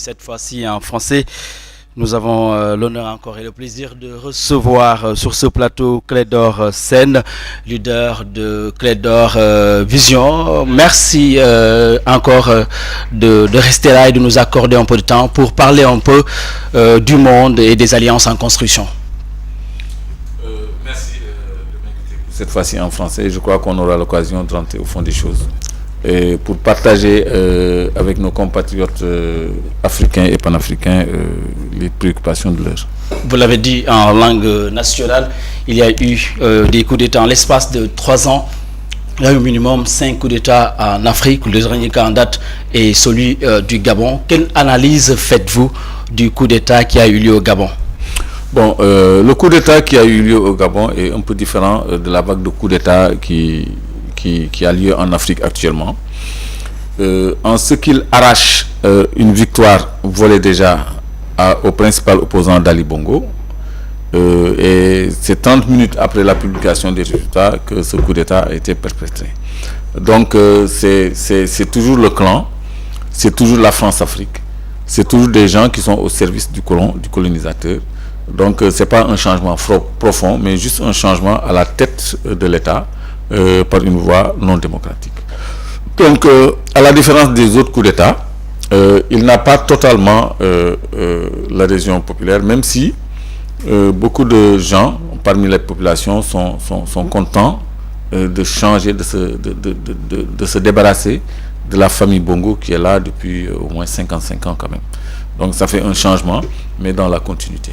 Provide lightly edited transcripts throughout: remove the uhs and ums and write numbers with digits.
Cette fois-ci en français, nous avons l'honneur encore et le plaisir de recevoir sur ce plateau Clédor Sène, leader de Clédor Vision. Merci encore de rester là et de nous accorder un peu de temps pour parler un peu du monde et des alliances en construction. Merci de m'inviter cette fois-ci en français. Je crois qu'on aura l'occasion de rentrer au fond des choses. Et pour partager avec nos compatriotes africains et panafricains les préoccupations de l'heure. Vous l'avez dit en langue nationale, il y a eu des coups d'État en l'espace de 3 ans. Il y a eu au minimum 5 coups d'État en Afrique. Le dernier cas en date est celui du Gabon. Quelle analyse faites-vous du coup d'État qui a eu lieu au Gabon? Bon, le coup d'État qui a eu lieu au Gabon est un peu différent de la vague de coups d'État qui a lieu en Afrique actuellement. En ce qu'il arrache une victoire volée déjà au principal opposant d'Ali Bongo. Et c'est 30 minutes après la publication des résultats que ce coup d'État a été perpétré. Donc c'est toujours le clan, c'est toujours la France-Afrique, c'est toujours des gens qui sont au service du colonisateur. Donc c'est pas un changement profond, mais juste un changement à la tête de l'État par une voie non démocratique. Donc à la différence des autres coups d'État, il n'a pas totalement l'adhésion populaire, même si beaucoup de gens parmi les populations sont contents de changer, de se débarrasser de la famille Bongo qui est là depuis au moins 55 ans quand même. Donc ça fait un changement, mais dans la continuité.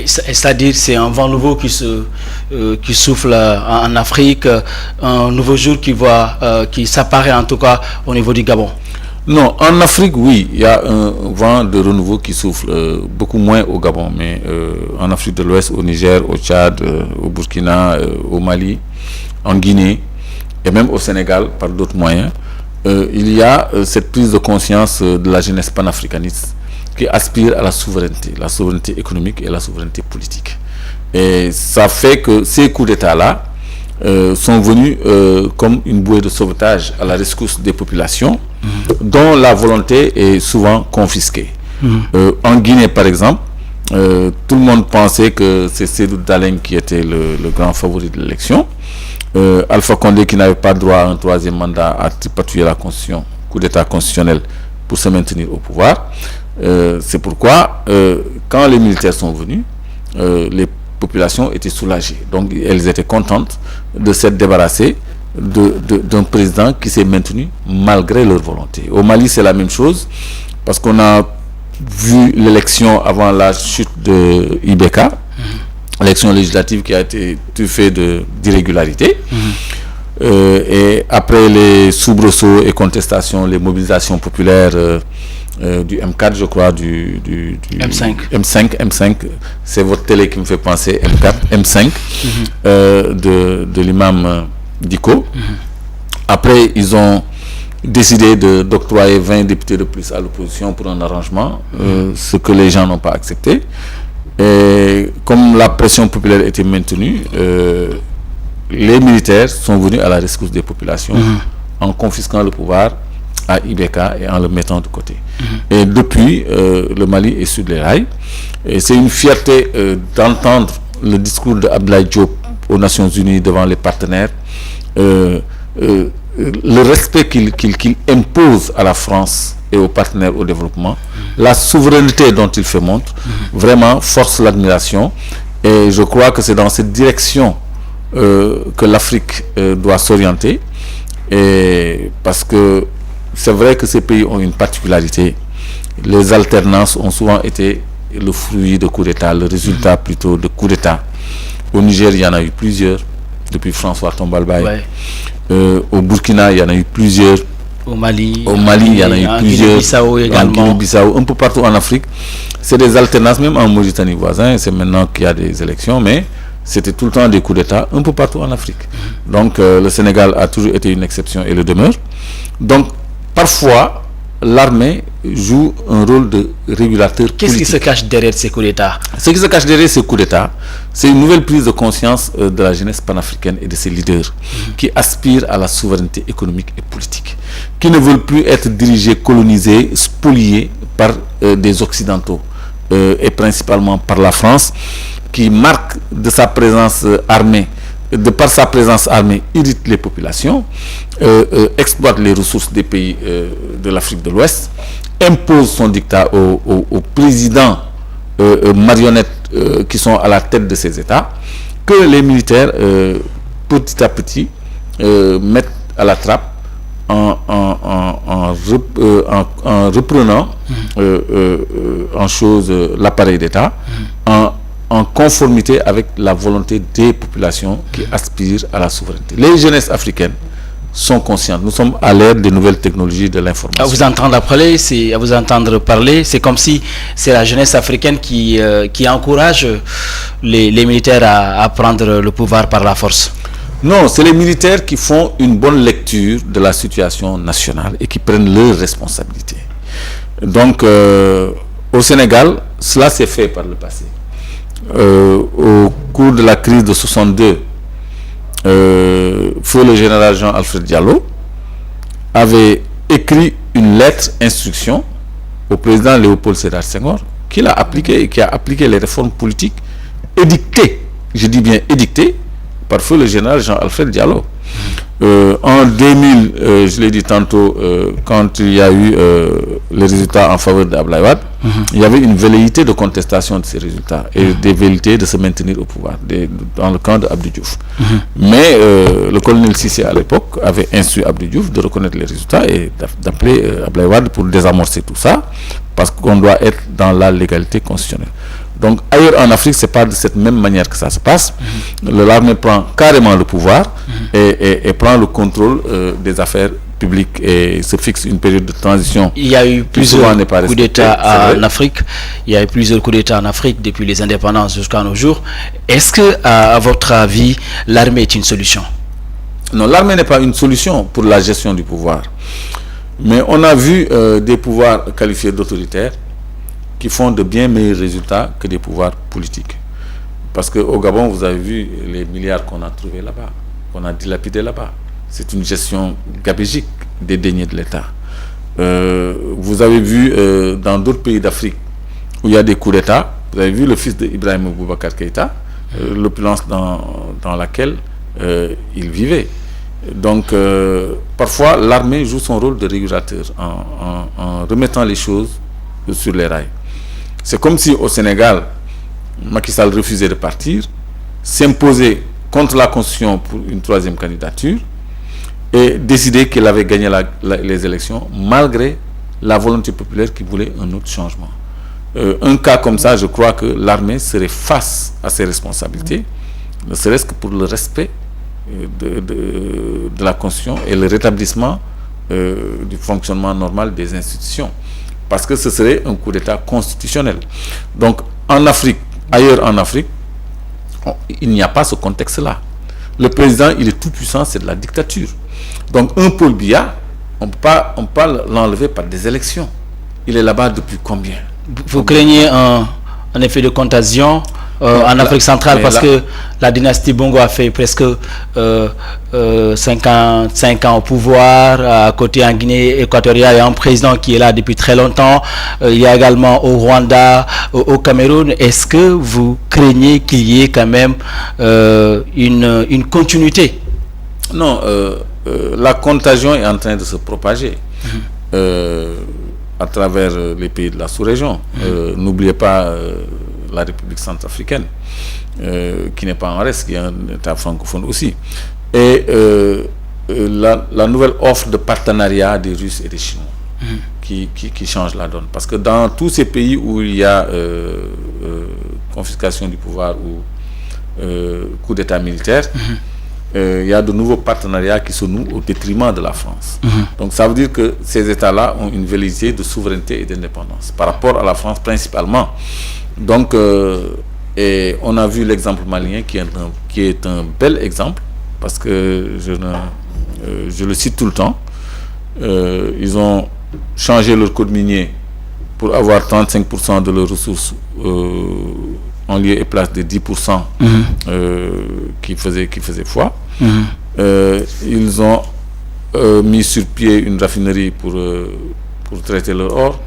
C'est-à-dire c'est un vent nouveau qui souffle en Afrique, un nouveau jour qui s'apparaît en tout cas au niveau du Gabon. Non, en Afrique, oui, il y a un vent de renouveau qui souffle, beaucoup moins au Gabon, mais en Afrique de l'Ouest, au Niger, au Tchad, au Burkina, au Mali, en Guinée, et même au Sénégal, par d'autres moyens, il y a cette prise de conscience de la jeunesse panafricaniste qui aspire à la souveraineté économique et la souveraineté politique. Et ça fait que ces coups d'État-là sont venus comme une bouée de sauvetage à la rescousse des populations, dont la volonté est souvent confisquée. En Guinée, par exemple, tout le monde pensait que c'est Sédou Daleng qui était le grand favori de l'élection. Alpha Condé qui n'avait pas droit à un 3e mandat a tripatouillé la constitution, coup d'État constitutionnel pour se maintenir au pouvoir. C'est pourquoi quand les militaires sont venus, les populations étaient soulagées. Donc elles étaient contentes de s'être débarrassées d'un président qui s'est maintenu malgré leur volonté. Au Mali, c'est la même chose, parce qu'on a vu l'élection avant la chute de Ibeka, l'élection législative qui a été truffée d'irrégularités. Et après les soubresauts et contestations, les mobilisations populaires du M4, je crois, du M5, c'est votre télé qui me fait penser, M5, de l'imam Diko. Après, ils ont décidé d'octroyer 20 députés de plus à l'opposition pour un arrangement, ce que les gens n'ont pas accepté. Et comme la pression populaire était maintenue, les militaires sont venus à la rescousse des populations en confisquant le pouvoir à Ibeka et en le mettant de côté. Et depuis, le Mali est sur les rails. Et c'est une fierté d'entendre le discours d'Abdoulaye Diop aux Nations Unies devant les partenaires, le respect qu'il impose à la France et aux partenaires au développement, la souveraineté dont il fait montre, vraiment force l'admiration. Et je crois que c'est dans cette direction que l'Afrique doit s'orienter. Et parce que c'est vrai que ces pays ont une particularité. Les alternances ont souvent été le fruit de coups d'État, le résultat plutôt de coups d'État. Au Niger, il y en a eu plusieurs, depuis François Tombalbaye. Ouais. Au Burkina, il y en a eu plusieurs. Au Mali, il y en a eu plusieurs. En Guinée-Bissau, un peu partout en Afrique. C'est des alternances, même en Mauritanie voisin. C'est maintenant qu'il y a des élections, mais c'était tout le temps des coups d'État, un peu partout en Afrique. Donc le Sénégal a toujours été une exception et le demeure. Donc parfois, l'armée joue un rôle de régulateur politique. Qu'est-ce qui se cache derrière ces coups d'État? Ce qui se cache derrière ces coups d'État, c'est une nouvelle prise de conscience de la jeunesse panafricaine et de ses leaders qui aspirent à la souveraineté économique et politique, qui ne veulent plus être dirigés, colonisés, spoliés par des Occidentaux et principalement par la France, qui marque de sa présence armée, de par sa présence armée, irrite les populations, exploite les ressources des pays de l'Afrique de l'Ouest, impose son dictat aux présidents marionnettes qui sont à la tête de ces États, que les militaires, petit à petit, mettent à la trappe en reprenant en chose l'appareil d'État, en conformité avec la volonté des populations qui aspirent à la souveraineté. Les jeunesses africaines sont conscientes. Nous sommes à l'ère des nouvelles technologies de l'information. À vous entendre parler, c'est comme si c'est la jeunesse africaine qui encourage les militaires à prendre le pouvoir par la force. Non, c'est les militaires qui font une bonne lecture de la situation nationale et qui prennent leurs responsabilités. Donc, au Sénégal, cela s'est fait par le passé. Au cours de la crise de 62, feu le général Jean-Alfred Diallo avait écrit une lettre instruction au président Léopold Sédar Senghor, qui l'a appliqué et qui a appliqué les réformes politiques édictées, je dis bien édictées, par feu le général Jean-Alfred Diallo. En 2000, je l'ai dit tantôt, quand il y a eu les résultats en faveur d'Abdoulaye Wade, il y avait une velléité de contestation de ces résultats et des velléités de se maintenir au pouvoir dans le camp d'Abdou Diouf. Mais le colonel Cissé à l'époque avait instruit Abdou Diouf de reconnaître les résultats et d'appeler Abdoulaye Wade pour désamorcer tout ça, parce qu'on doit être dans la légalité constitutionnelle. Donc ailleurs en Afrique, c'est pas de cette même manière que ça se passe. L'armée prend carrément le pouvoir et prend le contrôle des affaires publiques et se fixe une période de transition. Il y a eu plusieurs coups d'État en Afrique. Il y a eu plusieurs coups d'État en Afrique depuis les indépendances jusqu'à nos jours. Est-ce que, à votre avis, l'armée est une solution? Non, l'armée n'est pas une solution pour la gestion du pouvoir. Mais on a vu des pouvoirs qualifiés d'autoritaires qui font de bien meilleurs résultats que des pouvoirs politiques. Parce qu'au Gabon, vous avez vu les milliards qu'on a trouvés là-bas, qu'on a dilapidés là-bas. C'est une gestion gabégique des deniers de l'État. Vous avez vu dans d'autres pays d'Afrique où il y a des coups d'État, vous avez vu le fils d'Ibrahim Boubacar Keïta, l'opulence dans laquelle il vivait. Donc, parfois, l'armée joue son rôle de régulateur en remettant les choses sur les rails. C'est comme si au Sénégal, Macky Sall refusait de partir, s'imposait contre la Constitution pour une troisième candidature et décidait qu'il avait gagné les élections malgré la volonté populaire qui voulait un autre changement. Un cas comme ça, je crois que l'armée serait face à ses responsabilités, ne serait-ce que pour le respect de la Constitution et le rétablissement du fonctionnement normal des institutions. Parce que ce serait un coup d'État constitutionnel. Donc, en Afrique, ailleurs en Afrique, il n'y a pas ce contexte-là. Le président, il est tout puissant, c'est de la dictature. Donc, un Paul Biya, on peut pas l'enlever par des élections. Il est là-bas depuis combien? Vous craignez un effet de contagion en Afrique centrale parce que la dynastie Bongo a fait presque 5 ans au pouvoir. À côté, en Guinée équatoriale, il y a un président qui est là depuis très longtemps. Il y a également au Rwanda, au Cameroun. Est-ce que vous craignez qu'il y ait quand même une continuité? Non, la contagion est en train de se propager à travers les pays de la sous-région. N'oubliez pas la République centrafricaine, qui n'est pas en reste, qui est un État francophone aussi. Et la nouvelle offre de partenariat des Russes et des Chinois qui change la donne. Parce que dans tous ces pays où il y a confiscation du pouvoir ou coup d'État militaire, il y a de nouveaux partenariats qui se nouent au détriment de la France. Donc ça veut dire que ces États-là ont une velléité de souveraineté et d'indépendance par rapport à la France principalement. Donc, et on a vu l'exemple malien qui est un bel exemple, parce que je le cite tout le temps. Ils ont changé leur code minier pour avoir 35% de leurs ressources en lieu et place des 10% qui faisaient foi. Ils ont mis sur pied une raffinerie pour traiter leur or.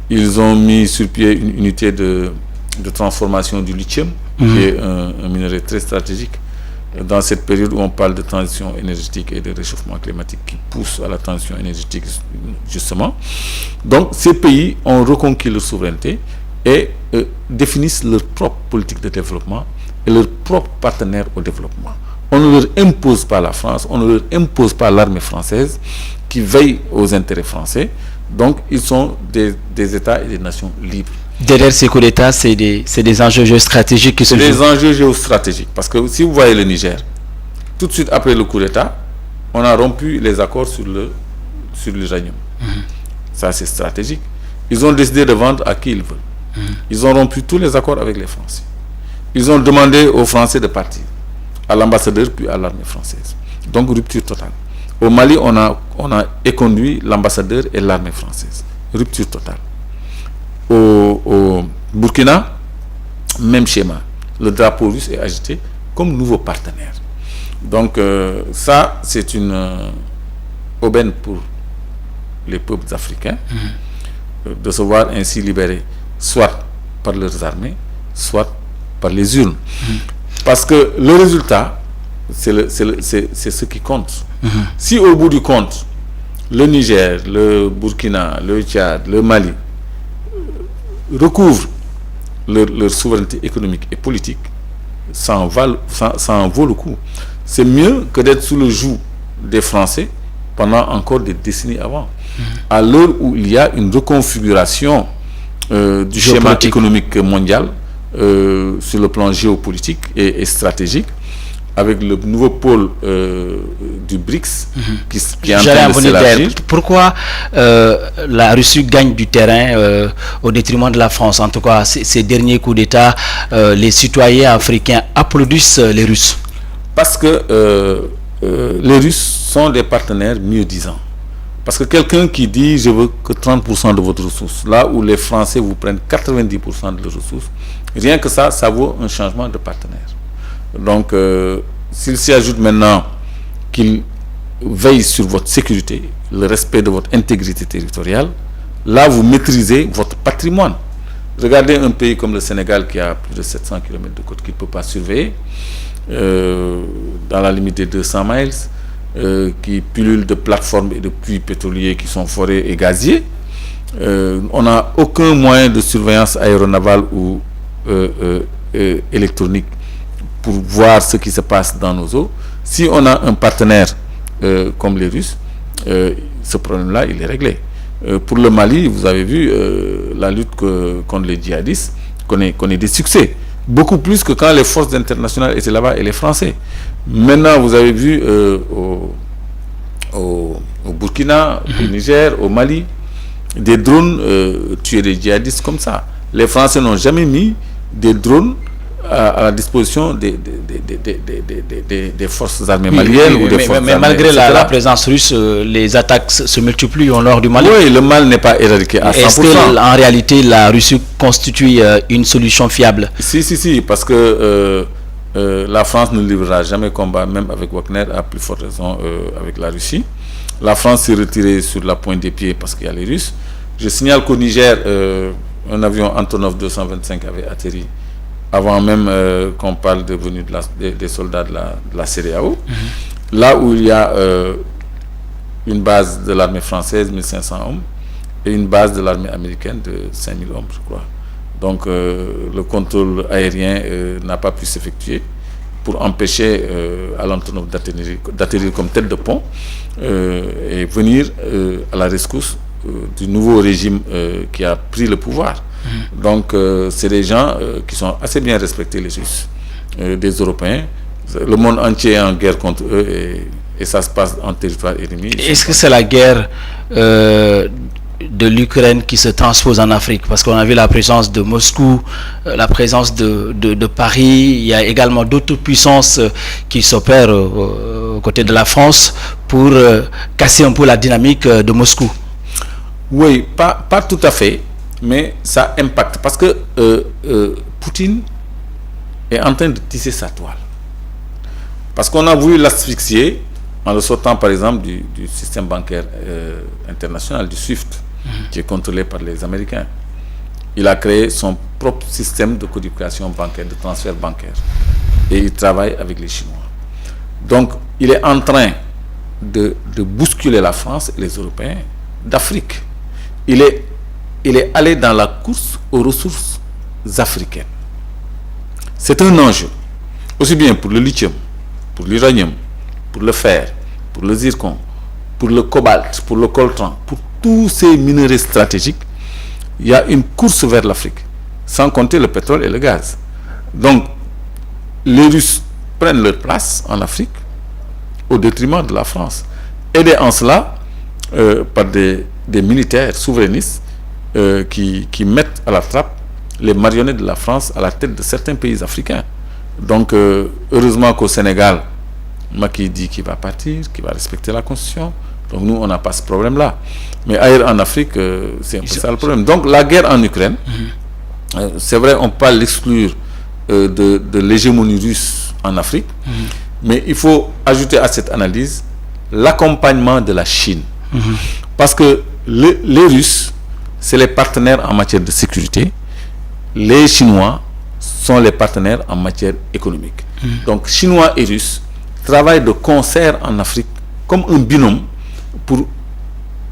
Ils ont mis sur pied une unité de transformation du lithium, qui est un minerai très stratégique dans cette période où on parle de transition énergétique et de réchauffement climatique qui pousse à la transition énergétique justement. Donc ces pays ont reconquis leur souveraineté et définissent leur propre politique de développement et leur propre partenaire au développement. On ne leur impose pas la France, on ne leur impose pas l'armée française qui veille aux intérêts français. Donc ils sont des États et des nations libres. Derrière ces coups d'État, c'est des enjeux géostratégiques qui se jouent. C'est des enjeux géostratégiques. Parce que si vous voyez le Niger, tout de suite après le coup d'État, on a rompu les accords sur l'uranium. Ça, c'est stratégique. Ils ont décidé de vendre à qui ils veulent. Ils ont rompu tous les accords avec les Français. Ils ont demandé aux Français de partir, à l'ambassadeur puis à l'armée française. Donc, rupture totale. Au Mali, on a éconduit l'ambassadeur et l'armée française. Rupture totale. Au Burkina, même schéma. Le drapeau russe est agité comme nouveau partenaire. Donc ça, c'est une aubaine pour les peuples africains de se voir ainsi libérés, soit par leurs armées, soit par les urnes. Parce que le résultat, c'est ce qui compte. Si au bout du compte, le Niger, le Burkina, le Tchad, le Mali recouvrent leur souveraineté économique et politique, ça en vaut le coup. C'est mieux que d'être sous le joug des Français pendant encore des décennies avant. À l'heure où il y a une reconfiguration du schéma économique mondial sur le plan géopolitique et stratégique, avec le nouveau pôle du BRICS qui est en train de s'élargir. Pourquoi la Russie gagne du terrain au détriment de la France? En tout cas, ces derniers coups d'État, les citoyens africains applaudissent les Russes. Parce que les Russes sont des partenaires mieux-disants. Parce que quelqu'un qui dit « je veux que 30% de votre ressource », là où les Français vous prennent 90% de leurs ressources, rien que ça vaut un changement de partenaire. Donc, s'il s'y ajoute maintenant qu'il veille sur votre sécurité, le respect de votre intégrité territoriale, là, vous maîtrisez votre patrimoine. Regardez un pays comme le Sénégal qui a plus de 700 km de côte qu'il ne peut pas surveiller, dans la limite des 200 miles, qui pullule de plateformes et de puits pétroliers qui sont forés et gaziers. On n'a aucun moyen de surveillance aéronavale ou électronique pour voir ce qui se passe dans nos eaux. Si on a un partenaire comme les Russes, ce problème-là, il est réglé. Pour le Mali, vous avez vu, la lutte contre les djihadistes connaît des succès. Beaucoup plus que quand les forces internationales étaient là-bas et les Français. Maintenant, vous avez vu au Burkina, au Niger, au Mali, des drones tuer des djihadistes comme ça. Les Français n'ont jamais mis des drones à la disposition des forces armées maliennes ou des forces armées, malgré la présence russe, les attaques se multiplient au nord du Mali. Oui, le mal n'est pas éradiqué à 100%. Est-ce que en réalité la Russie constitue une solution fiable? Si, parce que la France ne livrera jamais combat, même avec Wagner, à plus forte raison avec la Russie. La France s'est retirée sur la pointe des pieds parce qu'il y a les Russes. Je signale qu'au Niger, un avion Antonov 225 avait atterri avant même qu'on parle de venue des soldats de la CEDEAO. Là où il y a une base de l'armée française, 1500 hommes, et une base de l'armée américaine de 5000 hommes, je crois. Donc le contrôle aérien n'a pas pu s'effectuer pour empêcher à l'Antonov d'atterrir comme tête de pont et venir à la rescousse du nouveau régime qui a pris le pouvoir. Donc c'est des gens qui sont assez bien respectés, les Russes, des Européens. Le monde entier est en guerre contre eux et ça se passe en territoire ennemi. Est-ce que c'est la guerre de l'Ukraine qui se transpose en Afrique? Parce qu'on a vu la présence de Moscou, la présence de Paris. Il y a également d'autres puissances qui s'opèrent aux côtés de la France pour casser un peu la dynamique de Moscou. Oui, pas tout à fait, mais ça impacte. Parce que Poutine est en train de tisser sa toile. Parce qu'on a voulu l'asphyxier en le sortant, par exemple, du système bancaire international, du SWIFT. qui est contrôlé par les Américains. Il a créé son propre système de codification bancaire, de transfert bancaire. Et il travaille avec les Chinois. Donc, il est en train de bousculer la France et les Européens d'Afrique. Il est allé dans la course aux ressources africaines. C'est un enjeu, aussi bien pour le lithium, pour l'uranium, pour le fer, pour le zircon, pour le cobalt, pour le coltan, pour tous ces minerais stratégiques. Il y a une course vers l'Afrique, sans compter le pétrole et le gaz. Donc, les Russes prennent leur place en Afrique au détriment de la France, aidés en cela par des militaires souverainistes qui mettent à la trappe les marionnettes de la France à la tête de certains pays africains. Donc, heureusement qu'au Sénégal, Macky dit qu'il va partir, qu'il va respecter la Constitution. Donc, nous, on n'a pas ce problème-là. Mais ailleurs en Afrique, c'est un peu ça le problème. Donc, la guerre en Ukraine, c'est vrai, on ne peut pas l'exclure de l'hégémonie russe en Afrique, mais il faut ajouter à cette analyse l'accompagnement de la Chine. Parce que les Russes, c'est les partenaires en matière de sécurité. Les Chinois sont les partenaires en matière économique. Donc, Chinois et Russes travaillent de concert en Afrique comme un binôme pour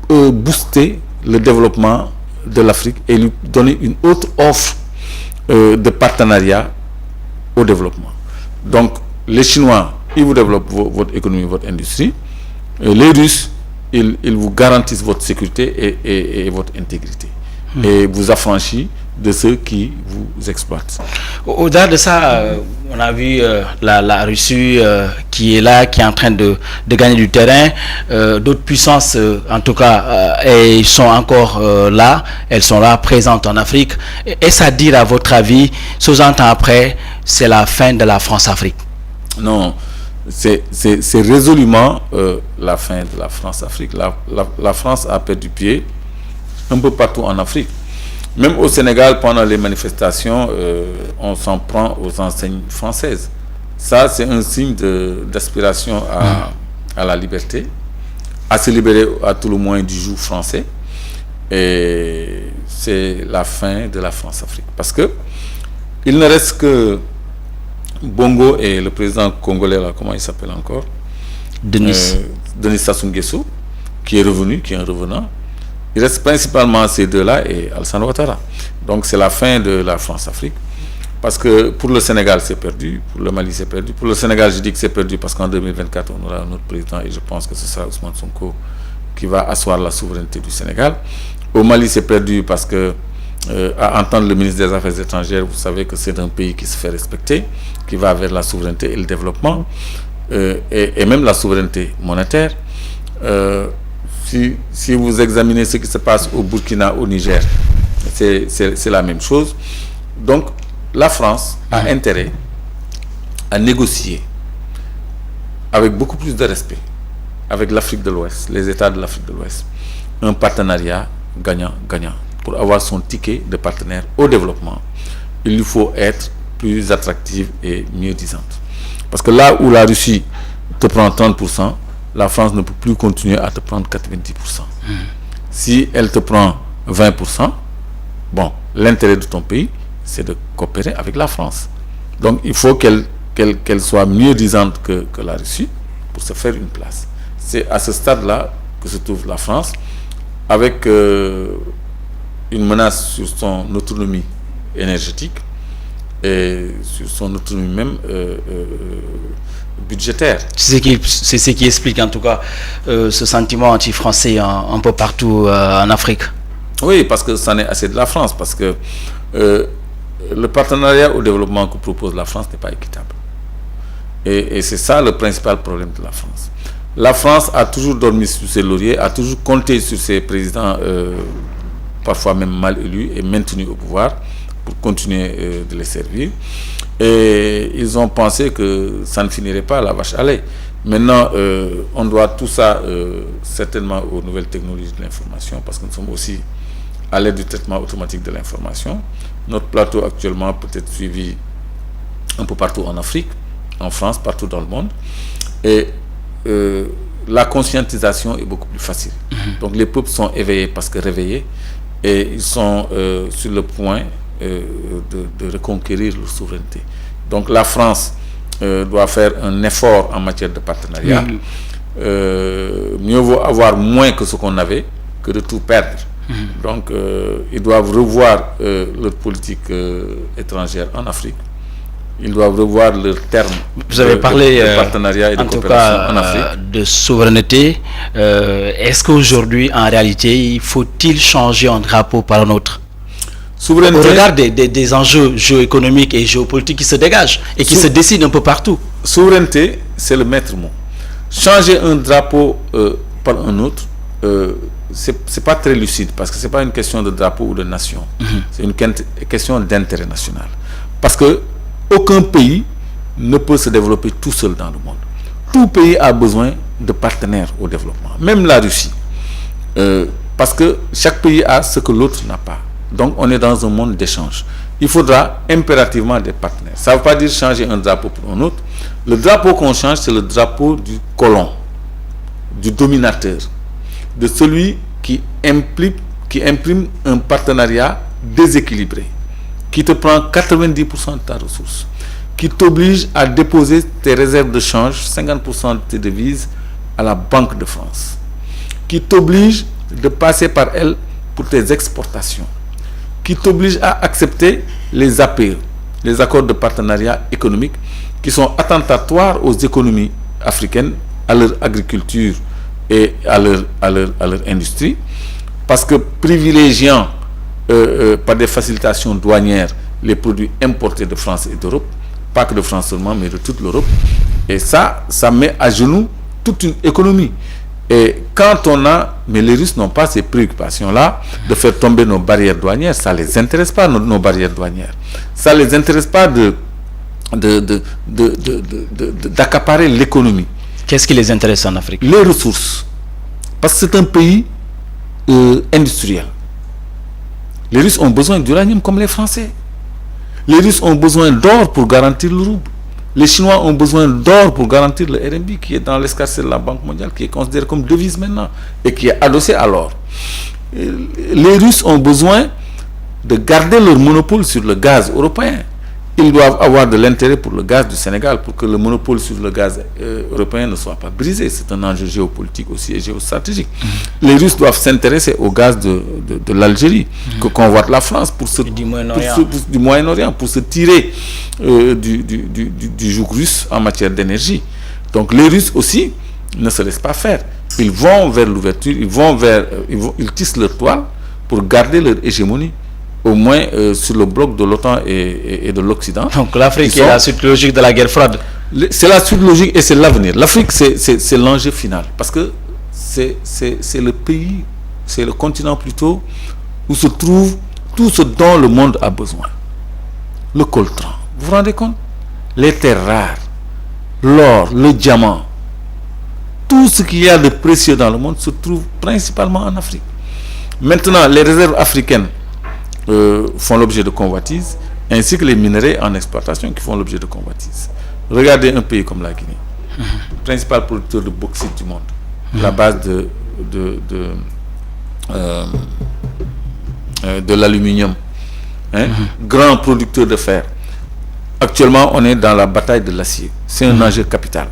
booster le développement de l'Afrique et lui donner une autre offre de partenariat au développement. Donc, les Chinois, ils vous développent votre économie, votre industrie. Les Russes, ils vous garantissent votre sécurité et votre intégrité. Et vous affranchissent de ceux qui vous exploitent. Au-delà de ça, on a vu la Russie qui est là, qui est en train de gagner du terrain. D'autres puissances, en tout cas, elles sont encore là. Elles sont là, présentes en Afrique. Est-ce à dire, à votre avis, 60 ans après, c'est la fin de la France-Afrique? Non, c'est résolument la fin de la France-Afrique. La France a perdu pied un peu partout en Afrique. Même au Sénégal, pendant les manifestations, on s'en prend aux enseignes françaises. Ça, c'est un signe d'aspiration à la liberté, à se libérer à tout le moins du joug français. Et c'est la fin de la France-Afrique. Parce que il ne reste que Bongo et le président congolais, là, comment il s'appelle encore? Denis Sassou Nguesso, qui est revenu, qui est un revenant. Il reste principalement ces deux-là et Alassane Ouattara. Donc c'est la fin de la France-Afrique. Parce que pour le Sénégal, c'est perdu. Pour le Mali, c'est perdu. Pour le Sénégal, je dis que c'est perdu parce qu'en 2024, on aura un autre président et je pense que ce sera Ousmane Sonko qui va asseoir la souveraineté du Sénégal. Au Mali, c'est perdu parce que, à entendre le ministre des Affaires étrangères, vous savez que c'est un pays qui se fait respecter, qui va vers la souveraineté et le développement, et même la souveraineté monétaire. Si vous examinez ce qui se passe au Burkina, au Niger, c'est la même chose. Donc, la France a intérêt à négocier avec beaucoup plus de respect avec l'Afrique de l'Ouest, les États de l'Afrique de l'Ouest, un partenariat gagnant-gagnant. Pour avoir son ticket de partenaire au développement, il lui faut être plus attractive et mieux disante. Parce que là où la Russie te prend 30%, la France ne peut plus continuer à te prendre 90%. Si elle te prend 20%, bon, l'intérêt de ton pays, c'est de coopérer avec la France. Donc, il faut qu'elle soit mieux disante que la Russie pour se faire une place. C'est à ce stade-là que se trouve la France, avec une menace sur son autonomie énergétique et sur son autonomie même budgétaire. C'est ce qui explique en tout cas ce sentiment anti-français un peu partout en Afrique. Oui, parce que ça n'est assez de la France, parce que le partenariat au développement que propose la France n'est pas équitable. Et c'est ça le principal problème de la France. La France a toujours dormi sur ses lauriers, a toujours compté sur ses présidents, parfois même mal élus, et maintenus au pouvoir pour continuer de les servir. Et ils ont pensé que ça ne finirait pas, la vache à lait. Maintenant, on doit tout ça certainement aux nouvelles technologies de l'information, parce que nous sommes aussi à l'aide du traitement automatique de l'information. Notre plateau actuellement peut être suivi un peu partout en Afrique, en France, partout dans le monde. Et la conscientisation est beaucoup plus facile. Donc les peuples sont éveillés parce que réveillés, et ils sont sur le point de reconquérir leur souveraineté. Donc la France doit faire un effort en matière de partenariat. Mieux vaut avoir moins que ce qu'on avait que de tout perdre. Donc ils doivent revoir leur politique étrangère en Afrique. Ils doivent revoir leurs termes. Vous avez parlé de partenariat et de coopération en Afrique. De souveraineté. Est-ce qu'aujourd'hui, en réalité, faut-il changer un drapeau par un autre? Souveraineté. Au regard des enjeux géoéconomiques et géopolitiques qui se dégagent et qui se dessinent un peu partout. Souveraineté, c'est le maître mot. Changer un drapeau par un autre, c'est pas très lucide, parce que c'est pas une question de drapeau ou de nation. C'est une question d'intérêt national. Parce que aucun pays ne peut se développer tout seul dans le monde. Tout pays a besoin de partenaires au développement, même la Russie. Parce que chaque pays a ce que l'autre n'a pas. Donc on est dans un monde d'échange. Il faudra impérativement des partenaires. Ça ne veut pas dire changer un drapeau pour un autre. Le drapeau qu'on change, c'est le drapeau du colon, du dominateur, de celui qui imprime un partenariat déséquilibré, qui te prend 90% de ta ressource, qui t'oblige à déposer tes réserves de change, 50% de tes devises, à la Banque de France, qui t'oblige de passer par elle pour tes exportations, qui t'oblige à accepter les APE, les accords de partenariat économique, qui sont attentatoires aux économies africaines, à leur agriculture et à leur industrie, parce que privilégiant par des facilitations douanières les produits importés de France et d'Europe, pas que de France seulement, mais de toute l'Europe, et ça met à genoux toute une économie. Et quand mais les Russes n'ont pas ces préoccupations-là de faire tomber nos barrières douanières, ça ne les intéresse pas, nos barrières douanières. Ça ne les intéresse pas d'accaparer l'économie. Qu'est-ce qui les intéresse en Afrique? Les ressources. Parce que c'est un pays industriel. Les Russes ont besoin d'uranium comme les Français. Les Russes ont besoin d'or pour garantir le rouble. Les Chinois ont besoin d'or pour garantir le RMB, qui est dans l'escarcelle de la Banque mondiale, qui est considéré comme devise maintenant et qui est adossé à l'or. Les Russes ont besoin de garder leur monopole sur le gaz européen. Ils doivent avoir de l'intérêt pour le gaz du Sénégal, pour que le monopole sur le gaz européen ne soit pas brisé. C'est un enjeu géopolitique aussi et géostratégique. Les Russes doivent s'intéresser au gaz de l'Algérie, que convoite la France du Moyen-Orient, pour se tirer du joug russe en matière d'énergie. Donc les Russes aussi ne se laissent pas faire. Ils vont vers l'ouverture, ils tissent leur toile pour garder leur hégémonie, au moins sur le bloc de l'OTAN et de l'Occident. Donc l'Afrique est la suite logique de la guerre froide. C'est la suite logique et c'est l'avenir. L'Afrique, c'est l'enjeu final. Parce que c'est le pays, c'est le continent plutôt, où se trouve tout ce dont le monde a besoin. Le coltan. Vous vous rendez compte? Les terres rares, l'or, le diamant. Tout ce qu'il y a de précieux dans le monde se trouve principalement en Afrique. Maintenant, les réserves africaines font l'objet de convoitises, ainsi que les minerais en exploitation qui font l'objet de convoitises. Regardez un pays comme la Guinée, principal producteur de bauxite du monde, la base de l'aluminium, grand producteur de fer. Actuellement, on est dans la bataille de l'acier. C'est un enjeu capital.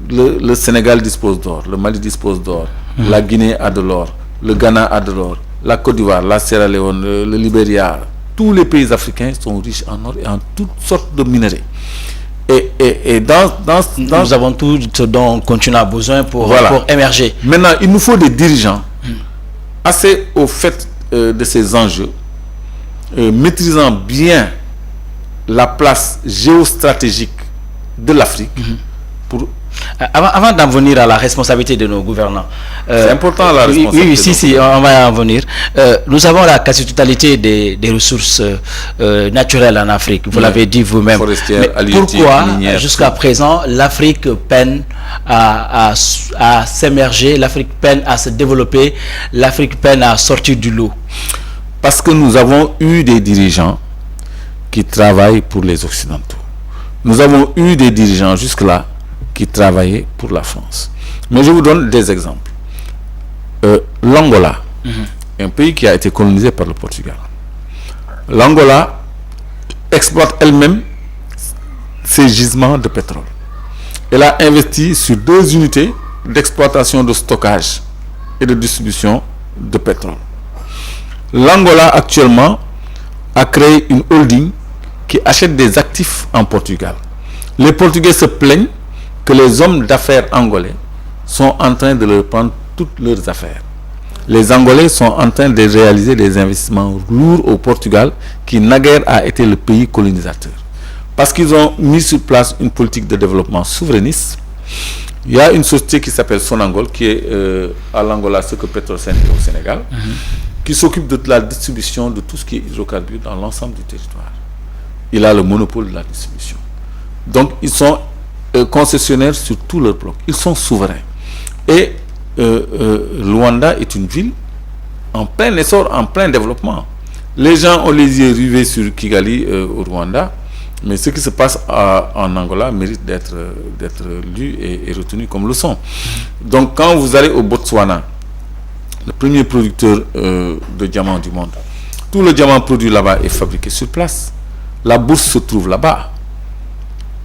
Le Sénégal dispose d'or, le Mali dispose d'or, la Guinée a de l'or, le Ghana a de l'or, la Côte d'Ivoire, la Sierra Leone, le Libéria, tous les pays africains sont riches en or et en toutes sortes de minerais. Et nous avons tout ce dont on continue à besoin pour émerger. Maintenant, il nous faut des dirigeants assez au fait de ces enjeux, maîtrisant bien la place géostratégique de l'Afrique pour... Avant d'en venir à la responsabilité de nos gouvernants, c'est important la responsabilité. Oui, on va en venir. Nous avons la quasi-totalité des ressources naturelles en Afrique. Vous l'avez dit vous-même. Pourquoi, jusqu'à présent, l'Afrique peine à s'émerger, l'Afrique peine à se développer, l'Afrique peine à sortir du lot? Parce que nous avons eu des dirigeants qui travaillent pour les Occidentaux. Nous avons eu des dirigeants jusque-là qui travaillaient pour la France. Mais je vous donne des exemples. L'Angola, un pays qui a été colonisé par le Portugal. L'Angola exploite elle-même ses gisements de pétrole. Elle a investi sur 2 unités d'exploitation, de stockage et de distribution de pétrole. L'Angola actuellement a créé une holding qui achète des actifs en Portugal. Les Portugais se plaignent que les hommes d'affaires angolais sont en train de leur prendre toutes leurs affaires. Les Angolais sont en train de réaliser des investissements lourds au Portugal, qui naguère a été le pays colonisateur. Parce qu'ils ont mis sur place une politique de développement souverainiste. Il y a une société qui s'appelle Sonangol, qui est à l'Angola, ce que Petrosen est au Sénégal, qui s'occupe de la distribution de tout ce qui est hydrocarbures dans l'ensemble du territoire. Il a le monopole de la distribution. Donc, ils sont concessionnaires sur tout leur bloc. Ils sont souverains. Et Luanda est une ville en plein essor, en plein développement. Les gens ont les yeux rivés sur Kigali au Rwanda, mais ce qui se passe en Angola mérite d'être lu et retenu comme leçon. Donc quand vous allez au Botswana, le premier producteur de diamants du monde, tout le diamant produit là-bas est fabriqué sur place. La bourse se trouve là-bas.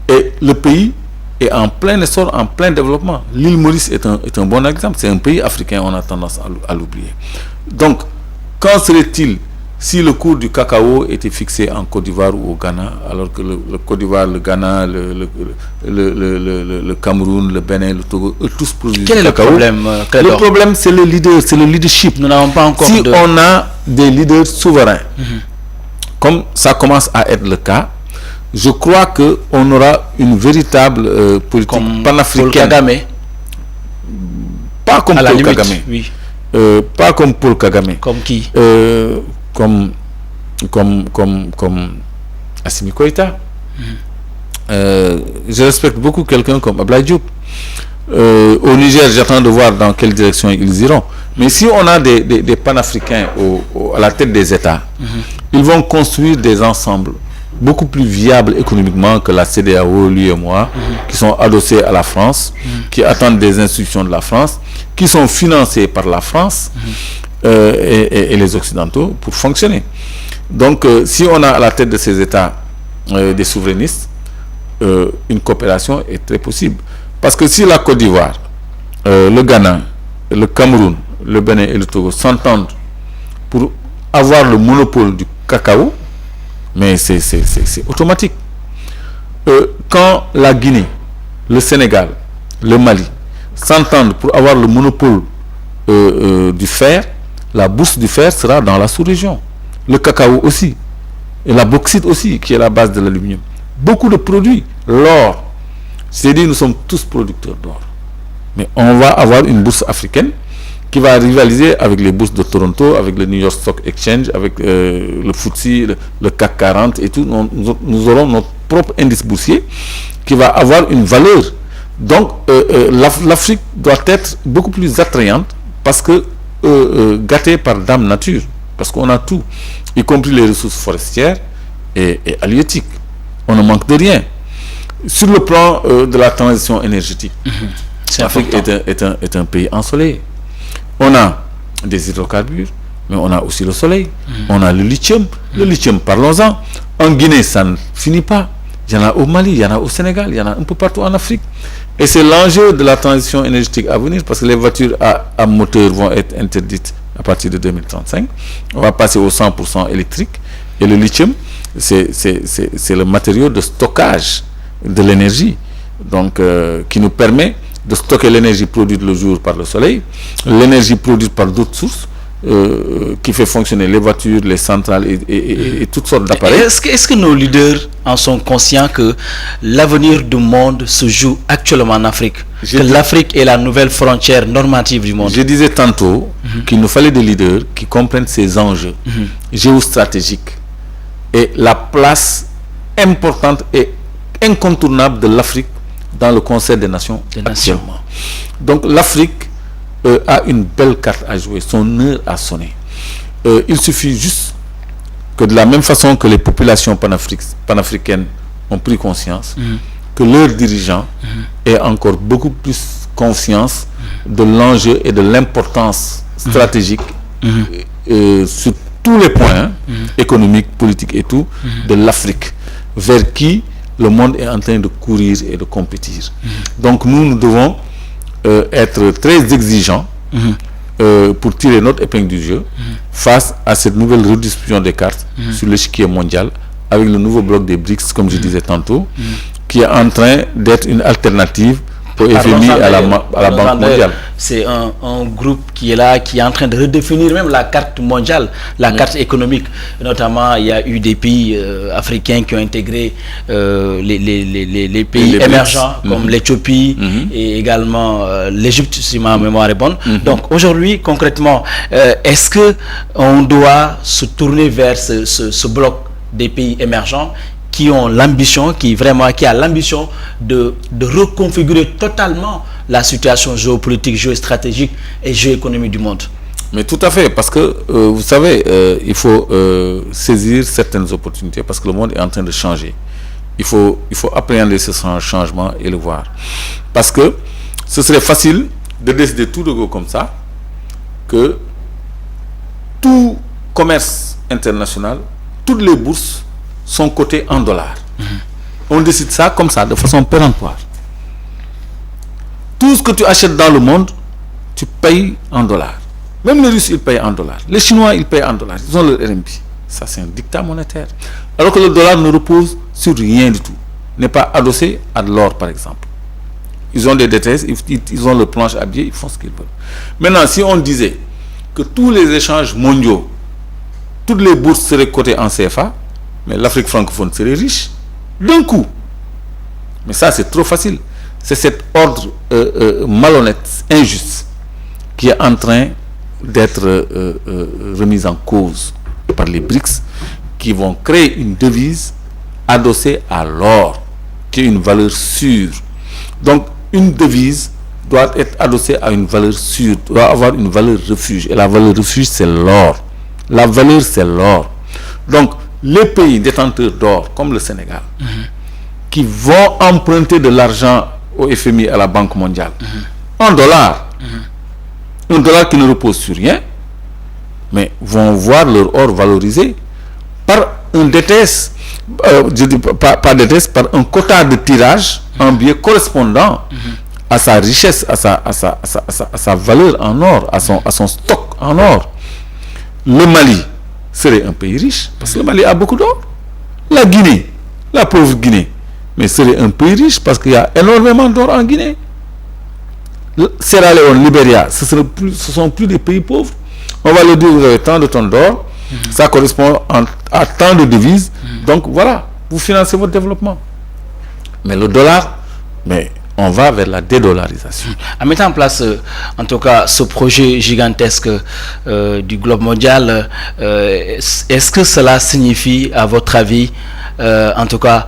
Et le pays est en plein essor, en plein développement. L'île Maurice est un bon exemple. C'est un pays africain, on a tendance à l'oublier. Donc, quand serait-il si le cours du cacao était fixé en Côte d'Ivoire ou au Ghana, alors que le Côte d'Ivoire, le Ghana, le Cameroun, le Bénin, le Togo, eux tous produisent du cacao. Quel est le problème, Le problème, c'est le leader, c'est le leadership. Nous n'avons pas encore si on a des leaders souverains, comme ça commence à être le cas, je crois qu'on aura une véritable politique comme panafricaine. Paul Kagame. Pas comme à Paul limite, Kagame. Oui. Pas comme Paul Kagame. Comme qui? Comme Assimi Koïta. Je respecte beaucoup quelqu'un comme Abdoulaye Diop. Au Niger, j'attends de voir dans quelle direction ils iront. Mais si on a des panafricains à la tête des États, ils vont construire des ensembles beaucoup plus viables économiquement que la CEDEAO, l'UEMOA, qui sont adossés à la France, qui attendent des instructions de la France, qui sont financés par la France et les Occidentaux pour fonctionner. Donc, si on a à la tête de ces États des souverainistes, une coopération est très possible. Parce que si la Côte d'Ivoire, le Ghana, le Cameroun, le Bénin et le Togo s'entendent pour avoir le monopole du cacao, mais c'est automatique. Quand la Guinée, le Sénégal, le Mali s'entendent pour avoir le monopole du fer, la bourse du fer sera dans la sous-région. Le cacao aussi. Et la bauxite aussi, qui est la base de l'aluminium. Beaucoup de produits. L'or. C'est-à-dire nous sommes tous producteurs d'or. Mais on va avoir une bourse africaine qui va rivaliser avec les bourses de Toronto, avec le New York Stock Exchange, avec le FTSE, le CAC 40 et tout. Nous aurons notre propre indice boursier qui va avoir une valeur. Donc, l'Afrique doit être beaucoup plus attrayante parce que gâtée par dame nature. Parce qu'on a tout, y compris les ressources forestières et halieutiques. On ne manque de rien. Sur le plan de la transition énergétique, l'Afrique est un pays ensoleillé. On a des hydrocarbures, mais on a aussi le soleil. On a le lithium. Le lithium, parlons-en. En Guinée, ça ne finit pas. Il y en a au Mali, il y en a au Sénégal, il y en a un peu partout en Afrique. Et c'est l'enjeu de la transition énergétique à venir, parce que les voitures à moteur vont être interdites à partir de 2035. On va passer au 100% électrique. Et le lithium, c'est le matériau de stockage de l'énergie, donc qui nous permet de stocker l'énergie produite le jour par le soleil, l'énergie produite par d'autres sources, qui fait fonctionner les voitures, les centrales et toutes sortes d'appareils. Est-ce que nos leaders en sont conscients que l'avenir du monde se joue actuellement en Afrique, que l'Afrique est la nouvelle frontière normative du monde? Je disais tantôt qu'il nous fallait des leaders qui comprennent ces enjeux géostratégiques et la place importante et incontournable de l'Afrique dans le concert des nations actuellement. Donc l'Afrique a une belle carte à jouer, son heure a sonné. Il suffit juste que de la même façon que les populations panafricaines ont pris conscience, que que leurs dirigeants aient encore beaucoup plus conscience de l'enjeu et de l'importance stratégique sur tous les points, économiques, politiques et tout, de l'Afrique, vers qui le monde est en train de courir et de compétir. Donc nous devons être très exigeants pour tirer notre épingle du jeu face à cette nouvelle redistribution des cartes sur l'échiquier mondial, avec le nouveau bloc des BRICS, comme je disais tantôt, qui est en train d'être une alternative au FMI et à la Banque mondiale. C'est un groupe qui est là, qui est en train de redéfinir même la carte mondiale, la carte économique. Notamment, il y a eu des pays africains qui ont intégré les pays émergents, comme l'Éthiopie et également l'Égypte, si ma mémoire est bonne. Donc aujourd'hui, concrètement, est-ce qu'on doit se tourner vers ce bloc des pays émergents qui ont l'ambition, qui a l'ambition de reconfigurer totalement la situation géopolitique, géostratégique et géoéconomique du monde? Mais tout à fait, parce que vous savez, il faut saisir certaines opportunités, parce que le monde est en train de changer. Il faut appréhender ce changement et le voir. Parce que ce serait facile de décider tout de go comme ça, que tout commerce international, toutes les bourses sont cotées en dollars. On décide ça comme ça, de façon péremptoire. Tout ce que tu achètes dans le monde, tu payes en dollars. Même les Russes, ils payent en dollars. Les Chinois, ils payent en dollars. Ils ont leur RMB. Ça, c'est un dictat monétaire. Alors que le dollar ne repose sur rien du tout. N'est pas adossé à de l'or, par exemple. Ils ont des détestes, ils ont le planche à billets, ils font ce qu'ils veulent. Maintenant, si on disait que tous les échanges mondiaux, toutes les bourses seraient cotées en CFA, mais l'Afrique francophone serait riche d'un coup. Mais ça, c'est trop facile. C'est cet ordre malhonnête, injuste, qui est en train d'être remis en cause par les BRICS, qui vont créer une devise adossée à l'or, qui est une valeur sûre. Donc, une devise doit être adossée à une valeur sûre, doit avoir une valeur refuge. Et la valeur refuge, c'est l'or. La valeur, c'est l'or. Donc, les pays détenteurs d'or, comme le Sénégal, qui vont emprunter de l'argent au FMI, à la Banque mondiale, en dollars, un dollar qui ne repose sur rien, mais vont voir leur or valorisé par un DTS, je dis pas DTS, par un quota de tirage en billets correspondant à sa richesse, à sa valeur en or, à son stock en or. Le Mali serait un pays riche, parce que le Mali a beaucoup d'or. La Guinée, la pauvre Guinée, mais serait un pays riche parce qu'il y a énormément d'or en Guinée. Sierra Leone, Libéria, ce sont plus des pays pauvres. On va leur dire, vous avez tant de tonnes d'or, ça correspond à tant de devises, donc voilà, vous financez votre développement. Mais le dollar, mais on va vers la dédollarisation. En mettant en place, en tout cas, ce projet gigantesque du globe mondial, est-ce que cela signifie, à votre avis, en tout cas,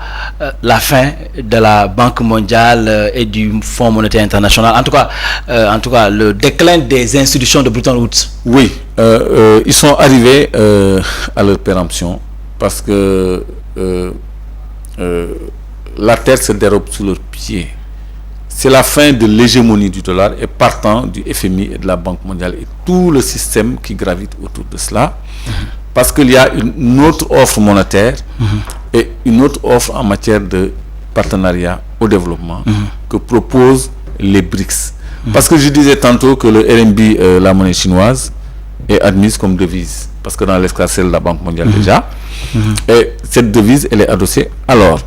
la fin de la Banque mondiale et du Fonds monétaire international, en tout cas, le déclin des institutions de Bretton Woods? Oui, ils sont arrivés à leur péremption parce que la terre se dérobe sous leurs pieds. C'est la fin de l'hégémonie du dollar et partant du FMI et de la Banque mondiale et tout le système qui gravite autour de cela. Parce qu'il y a une autre offre monétaire et une autre offre en matière de partenariat au développement que proposent les BRICS. Parce que je disais tantôt que le RMB, la monnaie chinoise, est admise comme devise. Parce que dans l'escarcelle de la Banque mondiale déjà. Et cette devise, elle est adossée à l'or.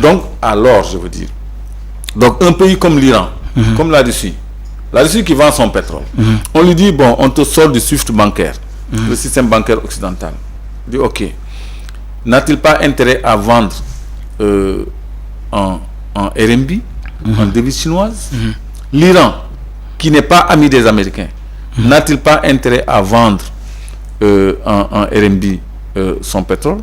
Donc, à l'or, je veux dire. Donc, un pays comme l'Iran, comme la Russie qui vend son pétrole, on lui dit, bon, on te sort du SWIFT bancaire, le système bancaire occidental. Il dit, ok, n'a-t-il pas intérêt à vendre en RMB, en devise chinoise? L'Iran, qui n'est pas ami des Américains, n'a-t-il pas intérêt à vendre en RMB son pétrole?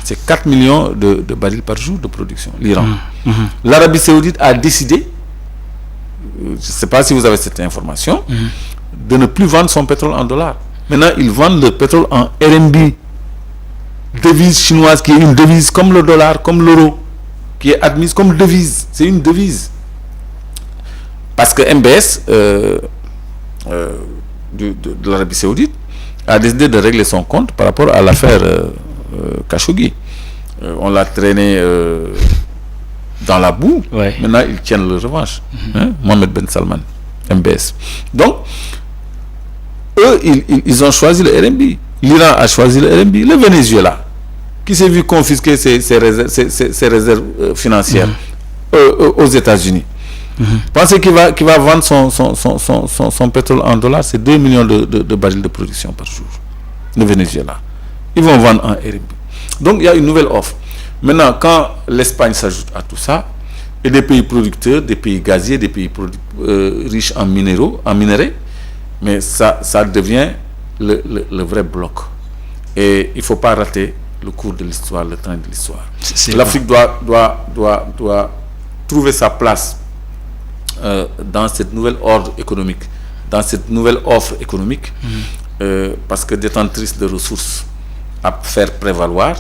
C'est 4 millions de barils par jour de production, l'Iran. L'Arabie Saoudite a décidé, je ne sais pas si vous avez cette information, de ne plus vendre son pétrole en dollars. Maintenant, ils vendent le pétrole en RMB, devise chinoise qui est une devise comme le dollar, comme l'euro, qui est admise comme devise. C'est une devise. Parce que MBS de l'Arabie Saoudite a décidé de régler son compte par rapport à l'affaire Khashoggi. On l'a traîné dans la boue. Ouais. Maintenant, ils tiennent leur revanche. Mohamed Ben Salman, MBS. Donc, eux, ils ont choisi le RMB. L'Iran a choisi le RMB. Le Venezuela, qui s'est vu confisquer ses réserves financières aux États-Unis. Pensez qu'il va vendre son pétrole en dollars, c'est 2 millions de barils de production par jour. Le Venezuela. Ils vont vendre en RMB. Donc il y a une nouvelle offre. Maintenant, quand l'Espagne s'ajoute à tout ça, et des pays producteurs, des pays gaziers, des pays riches en minerais, mais ça devient le vrai bloc. Et il ne faut pas rater le cours de l'histoire, le train de l'histoire. L'Afrique doit trouver sa place dans cette nouvelle ordre économique, dans cette nouvelle offre économique, parce que détentrice de ressources à faire prévaloir,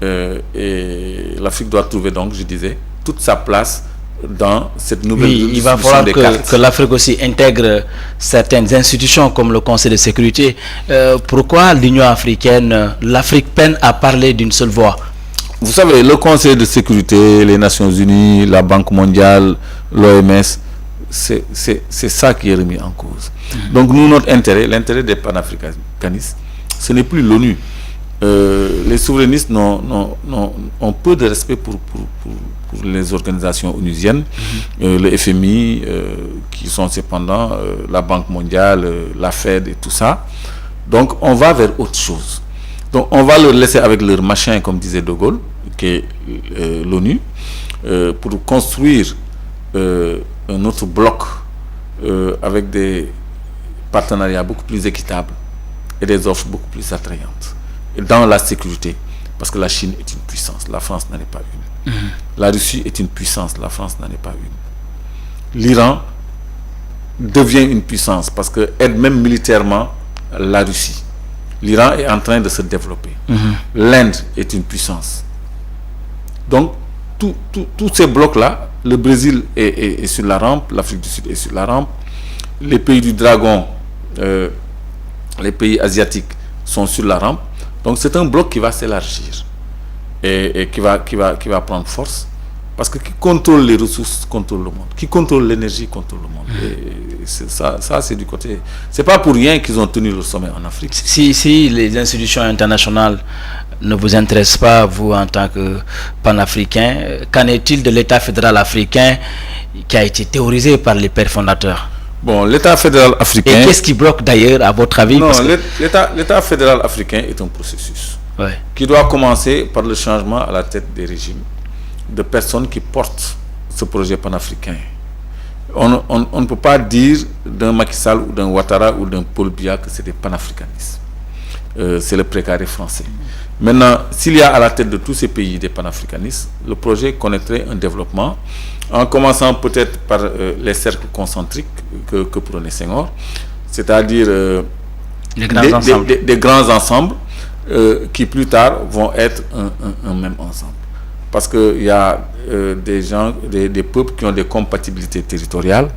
et l'Afrique doit trouver donc, je disais, toute sa place dans cette nouvelle il va falloir que l'Afrique aussi intègre certaines institutions comme le Conseil de sécurité. Pourquoi l'Union africaine, l'Afrique peine à parler d'une seule voix? Vous savez, le Conseil de sécurité, les Nations Unies, la Banque mondiale, l'OMS, c'est ça qui est remis en cause. Donc nous, notre intérêt, l'intérêt des panafricanistes, ce n'est plus l'ONU. Les souverainistes ont peu de respect pour les organisations onusiennes, le FMI, qui sont cependant la Banque mondiale, la Fed et tout ça. Donc on va vers autre chose. Donc on va leur laisser avec leur machin, comme disait De Gaulle, qui est l'ONU, pour construire un autre bloc avec des partenariats beaucoup plus équitables et des offres beaucoup plus attrayantes. Et dans la sécurité, parce que la Chine est une puissance, la France n'en est pas une. La Russie est une puissance, la France n'en est pas une. L'Iran devient une puissance parce que aide même militairement la Russie. L'Iran est en train de se développer. L'Inde est une puissance. Donc, tous ces blocs-là, le Brésil est sur la rampe, l'Afrique du Sud est sur la rampe, les pays du Dragon, les pays asiatiques sont sur la rampe. Donc, c'est un bloc qui va s'élargir et qui va prendre force. Parce que qui contrôle les ressources contrôle le monde. Qui contrôle l'énergie contrôle le monde. Et ça c'est du côté. C'est pas pour rien qu'ils ont tenu le sommet en Afrique. Si les institutions internationales ne vous intéressent pas, vous en tant que panafricain, qu'en est-il de l'État fédéral africain qui a été théorisé par les pères fondateurs? Bon, l'État fédéral africain. Et qu'est-ce qui bloque d'ailleurs, à votre avis? Non, l'État fédéral africain est un processus qui doit commencer par le changement à la tête des régimes de personnes qui portent ce projet panafricain. On ne peut pas dire d'un Macky Sall ou d'un Ouattara ou d'un Paul Biya que c'est des panafricanistes. C'est le précaré français. Maintenant, s'il y a à la tête de tous ces pays des panafricanistes, le projet connaîtrait un développement, en commençant peut-être par les cercles concentriques que prenait Senghor, c'est-à-dire des grands ensembles qui plus tard vont être un même ensemble. Parce qu'il y a des gens, des peuples qui ont des compatibilités territoriales,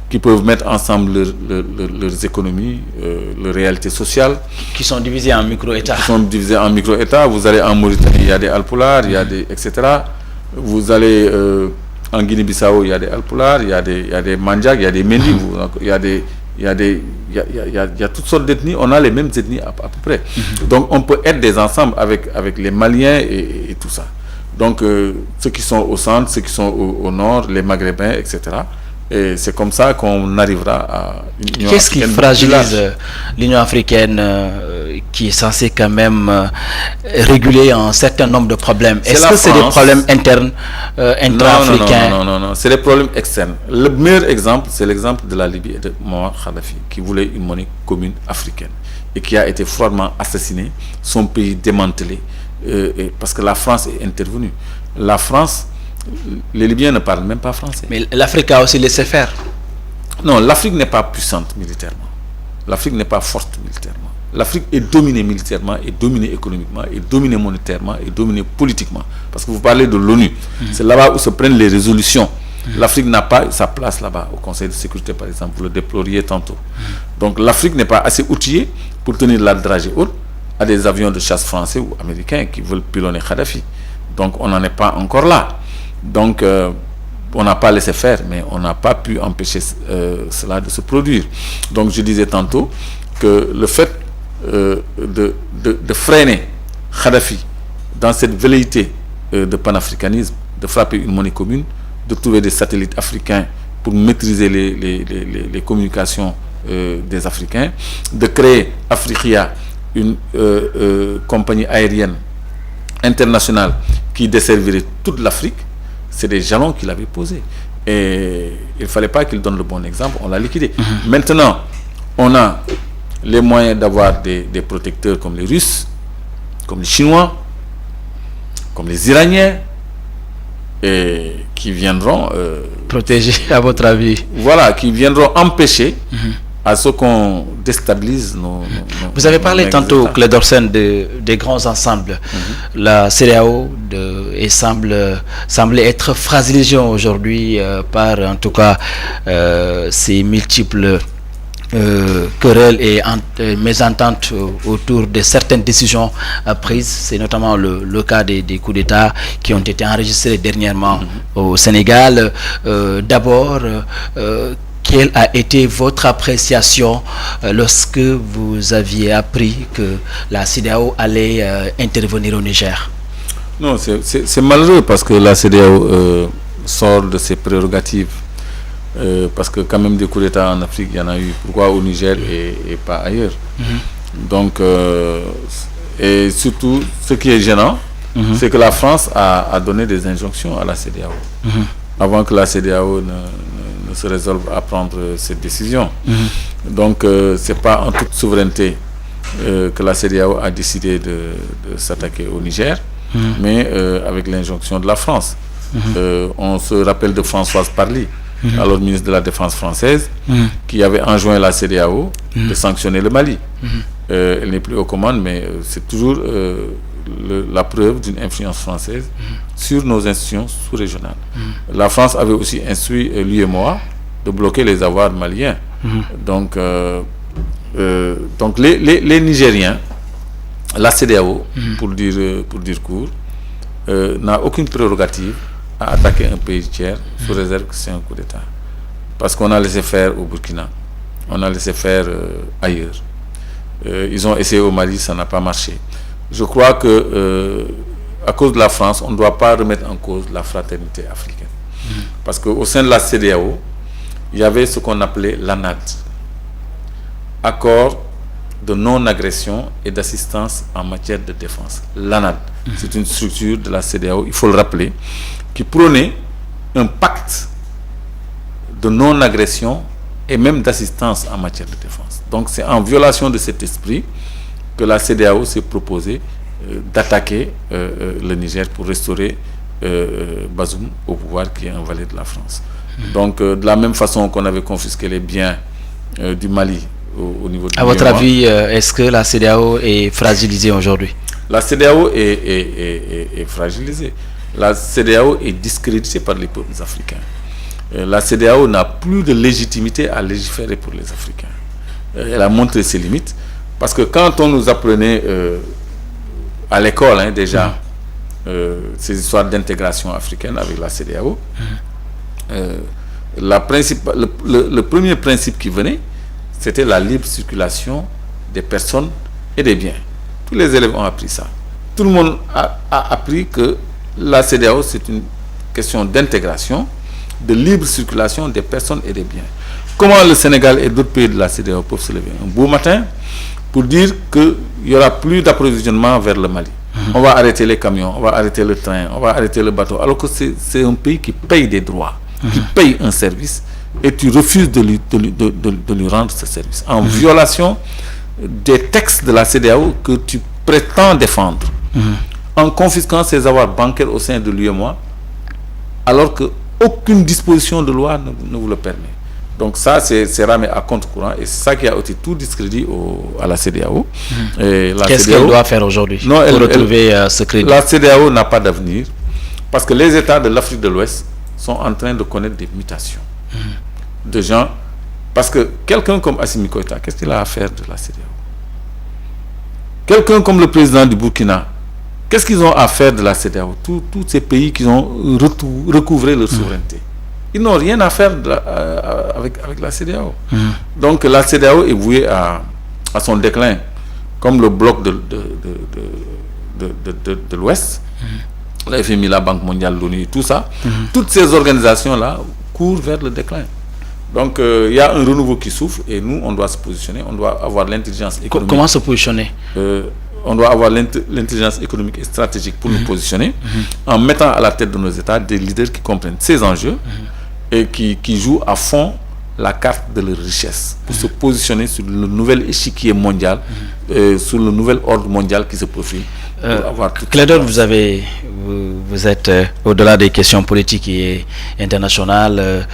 qui peuvent mettre ensemble leurs économies, leurs réalités sociales. Qui sont divisés en micro-États. Vous allez en Mauritanie, il y a des Alpulaar, il y a des etc. Vous allez en Guinée-Bissau, il y a des Alpulaar, il y a des Mandjak, il y a des Mendi, il y a toutes sortes d'ethnies. On a les mêmes ethnies à peu près. Donc on peut être des ensembles avec les Maliens et tout ça. Donc, ceux qui sont au centre, ceux qui sont au nord, les Maghrébins, etc. Et c'est comme ça qu'on arrivera à une Union africaine. Qu'est-ce qui fragilise l'Union africaine qui est censée quand même réguler un certain nombre de problèmes? Est-ce que c'est des problèmes internes, intra-africains? Non, c'est des problèmes externes. Le meilleur exemple, c'est l'exemple de la Libye et de Muammar Kadhafi, qui voulait une monnaie commune africaine et qui a été froidement assassiné, son pays démantelé. Parce que la France est intervenue. La France, les Libyens ne parlent même pas français. Mais l'Afrique a aussi laissé faire. Non, l'Afrique n'est pas puissante militairement. L'Afrique n'est pas forte militairement. l'Afrique est dominée militairement, est dominée économiquement, est dominée monétairement, est dominée politiquement. Parce que vous parlez de l'ONU. C'est là-bas où se prennent les résolutions. L'Afrique n'a pas sa place là-bas, au Conseil de sécurité par exemple, vous le déploriez tantôt. Donc l'Afrique n'est pas assez outillée pour tenir la dragée haute à des avions de chasse français ou américains qui veulent pilonner Kadhafi. Donc on n'en est pas encore là. Donc on n'a pas laissé faire, mais on n'a pas pu empêcher cela de se produire. Donc je disais tantôt que le fait de freiner Kadhafi dans cette velléité de panafricanisme, de frapper une monnaie commune, de trouver des satellites africains pour maîtriser les communications des Africains, de créer Africa, une compagnie aérienne internationale qui desservirait toute l'Afrique, c'est des jalons qu'il avait posés. Et il ne fallait pas qu'il donne le bon exemple, on l'a liquidé. Maintenant, on a les moyens d'avoir des protecteurs comme les Russes, comme les Chinois, comme les Iraniens, et qui viendront protéger, à votre avis. Voilà, qui viendront empêcher à ce qu'on déstabilise nos Vous avez parlé tantôt, Clédor Sène, des grands ensembles. La CEDEAO semble être fragilisée aujourd'hui par, en tout cas, ces multiples querelles et mésententes autour de certaines décisions prises. C'est notamment le cas des coups d'État qui ont été enregistrés dernièrement au Sénégal. D'abord, quelle a été votre appréciation lorsque vous aviez appris que la CEDEAO allait intervenir au Niger? Non, c'est malheureux parce que la CEDEAO sort de ses prérogatives. Parce que quand même des coups d'État en Afrique, il y en a eu. Pourquoi au Niger et pas ailleurs? Donc, et surtout, ce qui est gênant, c'est que la France a donné des injonctions à la CEDEAO. Avant que la CEDEAO ne se résolve à prendre cette décision. Donc, c'est pas en toute souveraineté que la CEDEAO a décidé de s'attaquer au Niger, mais avec l'injonction de la France. On se rappelle de Françoise Parly, alors ministre de la Défense française, qui avait enjoint la CEDEAO de sanctionner le Mali. Elle n'est plus aux commandes, mais c'est toujours la preuve d'une influence française sur nos institutions sous-régionales. La France avait aussi instruit l'UEMOA de bloquer les avoirs maliens. Donc les Nigériens, la CEDEAO, pour dire court, n'a aucune prérogative à attaquer un pays tiers sous réserve que c'est un coup d'État. Parce qu'on a laissé faire au Burkina, on a laissé faire ailleurs. Ils ont essayé au Mali, ça n'a pas marché. Je crois que à cause de la France, on ne doit pas remettre en cause la fraternité africaine. Parce qu'au sein de la CEDEAO, il y avait ce qu'on appelait l'ANAD, accord de non-agression et d'assistance en matière de défense. L'ANAD, c'est une structure de la CEDEAO, il faut le rappeler, qui prônait un pacte de non-agression et même d'assistance en matière de défense. Donc c'est en violation de cet esprit que la CEDEAO s'est proposée d'attaquer le Niger pour restaurer Bazoum au pouvoir, qui est un valet de la France. Donc de la même façon qu'on avait confisqué les biens du Mali au niveau du... À votre avis, est-ce que la CEDEAO est fragilisée aujourd'hui? La CEDEAO est fragilisée. La CEDEAO est discréditée par les peuples africains. La CEDEAO n'a plus de légitimité à légiférer pour les Africains. Elle a montré ses limites. Parce que quand on nous apprenait à l'école déjà ces histoires d'intégration africaine avec la CEDEAO, le premier principe qui venait, c'était la libre circulation des personnes et des biens. Tous les élèves ont appris ça. Tout le monde a appris que la CEDEAO, c'est une question d'intégration, de libre circulation des personnes et des biens. Comment le Sénégal et d'autres pays de la CEDEAO peuvent se lever un beau matin pour dire qu'il n'y aura plus d'approvisionnement vers le Mali? On va arrêter les camions, on va arrêter le train, on va arrêter le bateau, alors que c'est un pays qui paye des droits, qui paye un service, et tu refuses de lui rendre ce service, en violation des textes de la CEDEAO que tu prétends défendre, en confisquant ses avoirs bancaires au sein de l'UEMOA, alors qu'aucune disposition de loi ne vous le permet. Donc ça, c'est ramé à compte courant et c'est ça qui a ôté tout discrédit à la CEDEAO. Qu'est-ce qu'elle doit faire aujourd'hui pour retrouver ce crédit? La CEDEAO n'a pas d'avenir parce que les États de l'Afrique de l'Ouest sont en train de connaître des mutations de gens. Parce que quelqu'un comme Assimi Goïta, qu'est-ce qu'il a à faire de la CEDEAO? Quelqu'un comme le président du Burkina, qu'est-ce qu'ils ont à faire de la CEDEAO? Tous ces pays qui ont recouvré leur souveraineté. Ils n'ont rien à faire avec la CEDEAO. Donc la CEDEAO est vouée à son déclin, comme le bloc de l'Ouest, la FMI, la Banque mondiale, l'ONU, tout ça. Toutes ces organisations-là courent vers le déclin. Donc il y a un renouveau qui souffle et nous, on doit se positionner, on doit avoir l'intelligence économique. Comment se positionner? On doit avoir l'intelligence économique et stratégique pour nous positionner, en mettant à la tête de nos États des leaders qui comprennent ces enjeux et qui jouent à fond la carte de leur richesse pour se positionner sur le nouvel échiquier mondial, sur le nouvel ordre mondial qui se profile. Clédor, vous êtes au-delà des questions politiques et internationales,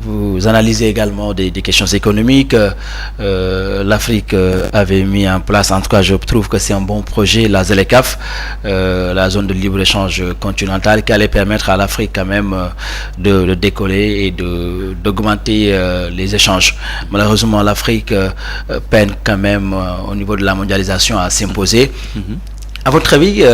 vous analysez également des questions économiques. L'Afrique avait mis en place, en tout cas je trouve que c'est un bon projet, la ZLECAf, la zone de libre-échange continentale, qui allait permettre à l'Afrique quand même de décoller et d'augmenter les échanges. Malheureusement, l'Afrique peine quand même au niveau de la mondialisation à s'imposer. À votre avis,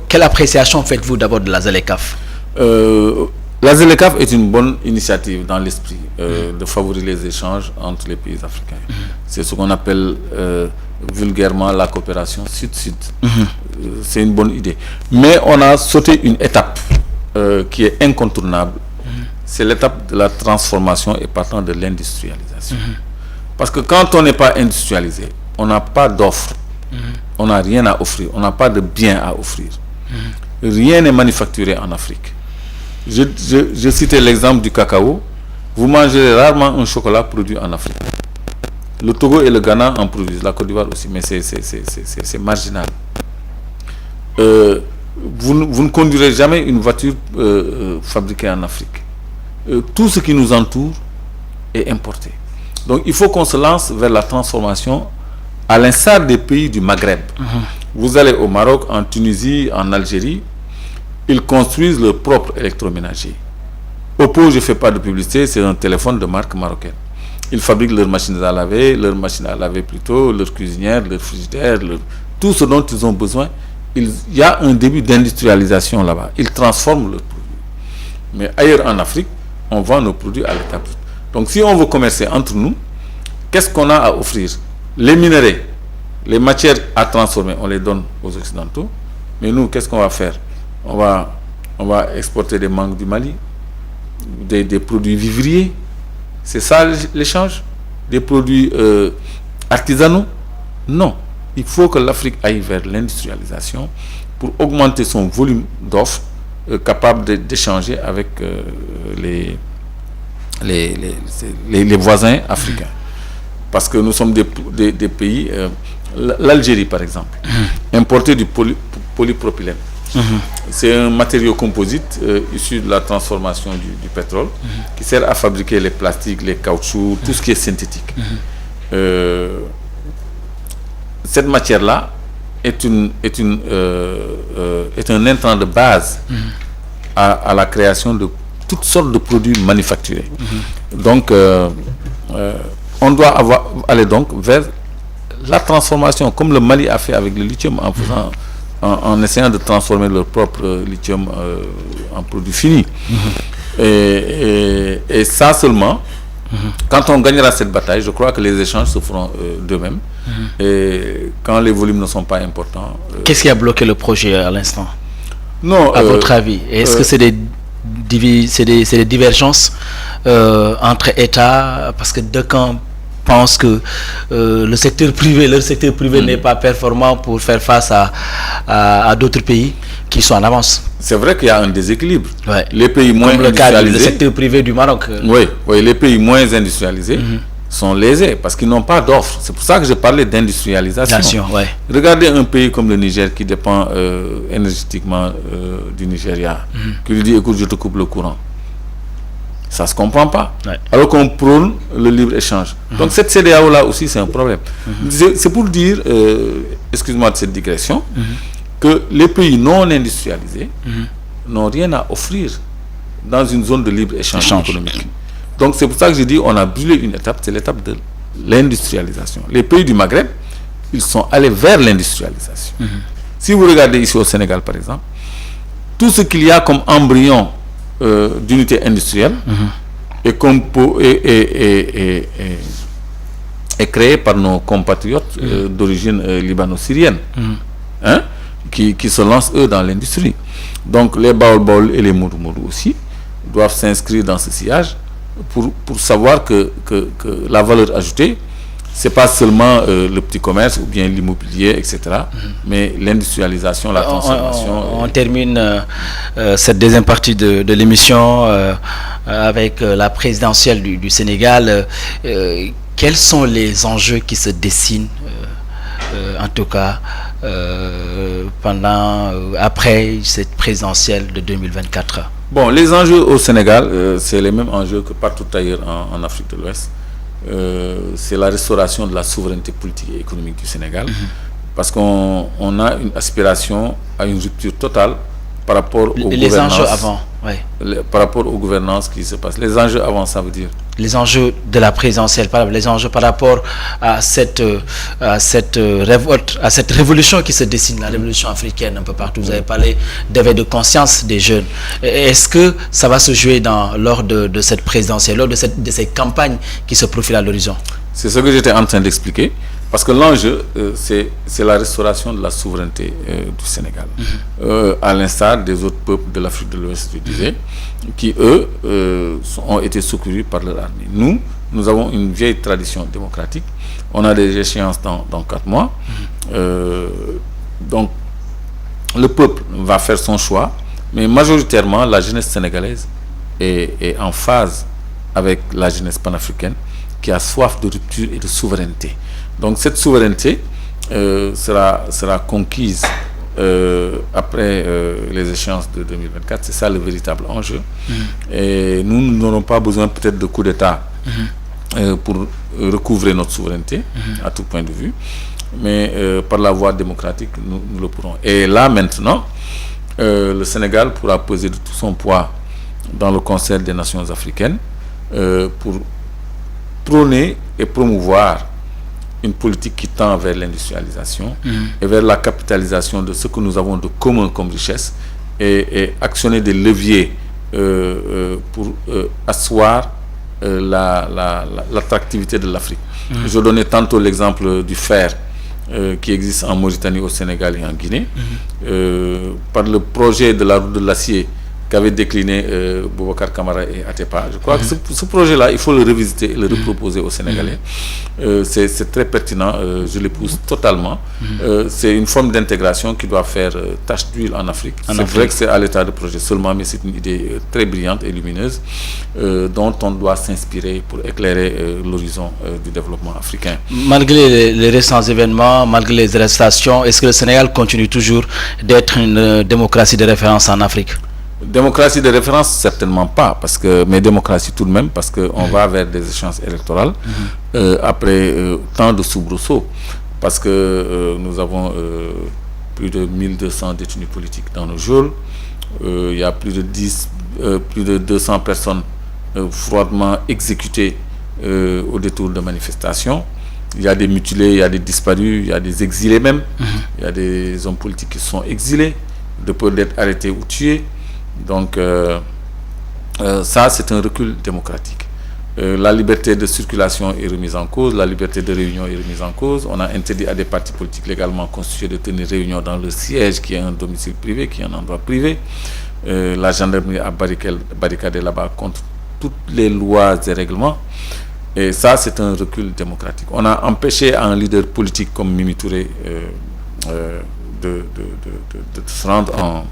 quelle appréciation faites-vous d'abord de la ZLECAf? La ZLECAf est une bonne initiative dans l'esprit de favoriser les échanges entre les pays africains. C'est ce qu'on appelle vulgairement la coopération sud-sud. C'est une bonne idée. Mais on a sauté une étape qui est incontournable. C'est l'étape de la transformation et partant de l'industrialisation. Parce que quand on n'est pas industrialisé, on n'a pas d'offres. On n'a rien à offrir, on n'a pas de biens à offrir. Rien n'est manufacturé en Afrique. Je citais l'exemple du cacao. Vous mangerez rarement un chocolat produit en Afrique. Le Togo et le Ghana en produisent, la Côte d'Ivoire aussi, mais c'est marginal. Vous ne conduirez jamais une voiture fabriquée en Afrique. Tout ce qui nous entoure est importé. Donc il faut qu'on se lance vers la transformation à l'instar des pays du Maghreb. Vous allez au Maroc, en Tunisie, en Algérie, ils construisent leur propre électroménager. Oppo, je ne fais pas de publicité, c'est un téléphone de marque marocaine. Ils fabriquent leurs machines à laver, plutôt, leurs cuisinières, leurs frigidaires, tout ce dont ils ont besoin. Il y a un début d'industrialisation là-bas. Ils transforment leurs produits. Mais ailleurs en Afrique, on vend nos produits à l'état brut. Donc si on veut commercer entre nous, qu'est-ce qu'on a à offrir? Les minerais, les matières à transformer, on les donne aux Occidentaux. Mais nous, qu'est-ce qu'on va faire? On va exporter des mangues du Mali, des produits vivriers. C'est ça l'échange? Des produits artisanaux? Non. Il faut que l'Afrique aille vers l'industrialisation pour augmenter son volume d'offres capable d'échanger avec les voisins africains. Parce que nous sommes des pays, l'Algérie par exemple, importer du polypropylène. C'est un matériau composite issu de la transformation du pétrole qui sert à fabriquer les plastiques, les caoutchoucs, tout ce qui est synthétique. Cette matière-là est un intrant de base à la création de toutes sortes de produits manufacturés. Donc, on doit aller donc vers la transformation, comme le Mali a fait avec le lithium, en essayant de transformer leur propre lithium en produit fini. Et ça seulement, quand on gagnera cette bataille, je crois que les échanges se feront d'eux-mêmes. Et quand les volumes ne sont pas importants... Qu'est-ce qui a bloqué le projet à l'instant? Non, à votre avis, est-ce que c'est des divergences entre États? Parce que deux camps pensent que leur secteur privé n'est pas performant pour faire face à d'autres pays qui sont en avance. C'est vrai qu'il y a un déséquilibre. Ouais. Les pays moins comme industrialisés... le secteur privé du Maroc. Oui, les pays moins industrialisés sont lésés parce qu'ils n'ont pas d'offres. C'est pour ça que je parlais d'industrialisation. Ouais. Regardez un pays comme le Niger qui dépend énergétiquement du Nigeria, qui lui dit écoute, je te coupe le courant. Ça ne se comprend pas. Ouais. Alors qu'on prône le libre-échange. Donc cette CEDEAO-là aussi, c'est un problème. C'est pour dire, excuse-moi de cette digression, que les pays non industrialisés n'ont rien à offrir dans une zone de libre-échange économique. Donc c'est pour ça que je dis on a brûlé une étape, c'est l'étape de l'industrialisation. Les pays du Maghreb, ils sont allés vers l'industrialisation. Si vous regardez ici au Sénégal, par exemple, tout ce qu'il y a comme embryon d'unité industrielle est créé par nos compatriotes d'origine libano-syrienne, hein, qui se lancent eux dans l'industrie. Donc les Baol et les Moudou aussi doivent s'inscrire dans ce sillage pour savoir que la valeur ajoutée, c'est pas seulement le petit commerce ou bien l'immobilier, etc., mais l'industrialisation, la transformation. On termine cette deuxième partie de l'émission avec la présidentielle du Sénégal. Quels sont les enjeux qui se dessinent, en tout cas, après cette présidentielle de 2024? Bon, les enjeux au Sénégal, c'est les mêmes enjeux que partout ailleurs en Afrique de l'Ouest. C'est la restauration de la souveraineté politique et économique du Sénégal, parce qu'on a une aspiration à une rupture totale par rapport aux gouvernances. Les enjeux avant, oui. Par rapport aux gouvernances qui se passent. Les enjeux avant, ça veut dire les enjeux de la présidentielle, les enjeux par rapport à cette révolte, à cette révolution qui se dessine, la révolution africaine un peu partout. Vous avez parlé d'éveil de conscience des jeunes. Est-ce que ça va se jouer lors de cette présidentielle, lors de ces campagnes qui se profilent à l'horizon? C'est ce que j'étais en train d'expliquer. Parce que l'enjeu, c'est la restauration de la souveraineté du Sénégal. À l'instar des autres peuples de l'Afrique de l'Ouest, je disais, qui, eux, ont été secourus par leur armée. Nous avons une vieille tradition démocratique. On a des échéances dans 4 mois. Donc, le peuple va faire son choix. Mais majoritairement, la jeunesse sénégalaise est en phase avec la jeunesse panafricaine qui a soif de rupture et de souveraineté. Donc cette souveraineté sera conquise après les échéances de 2024. C'est ça le véritable enjeu. Et nous n'aurons pas besoin peut-être de coup d'État pour recouvrer notre souveraineté à tout point de vue. Mais par la voie démocratique, nous le pourrons. Et là maintenant, le Sénégal pourra peser de tout son poids dans le concert des nations africaines pour prôner et promouvoir une politique qui tend vers l'industrialisation et vers la capitalisation de ce que nous avons de commun comme richesse et actionner des leviers pour asseoir l'attractivité de l'Afrique. Je donnais tantôt l'exemple du fer qui existe en Mauritanie, au Sénégal et en Guinée. Par le projet de la route de l'acier qu'avaient décliné Boubacar Camara et Atepa. Je crois que ce projet-là, il faut le revisiter et le reproposer aux Sénégalais. C'est très pertinent, je l'épouse totalement. C'est une forme d'intégration qui doit faire tache d'huile en Afrique. C'est vrai que c'est à l'état de projet seulement, mais c'est une idée très brillante et lumineuse dont on doit s'inspirer pour éclairer l'horizon du développement africain. Malgré les récents événements, malgré les arrestations, est-ce que le Sénégal continue toujours d'être une démocratie de référence en Afrique? Démocratie de référence, certainement pas, mais démocratie tout de même, parce qu'on va vers des échéances électorales après tant de soubresauts, parce que nous avons plus de 1200 détenus politiques dans nos geôles, il y a plus de 200 personnes froidement exécutées au détour de manifestations. Il y a des mutilés, il y a des disparus, il y a des exilés même, il y a des hommes politiques qui sont exilés de peur d'être arrêtés ou tués. Donc ça, c'est un recul démocratique. La liberté de circulation est remise en cause, la liberté de réunion est remise en cause. On a interdit à des partis politiques légalement constitués de tenir réunion dans le siège qui est un domicile privé, qui est un endroit privé. La gendarmerie a barricadé là-bas contre toutes les lois et règlements. Et ça, c'est un recul démocratique. On a empêché à un leader politique comme Mimi Touré de se rendre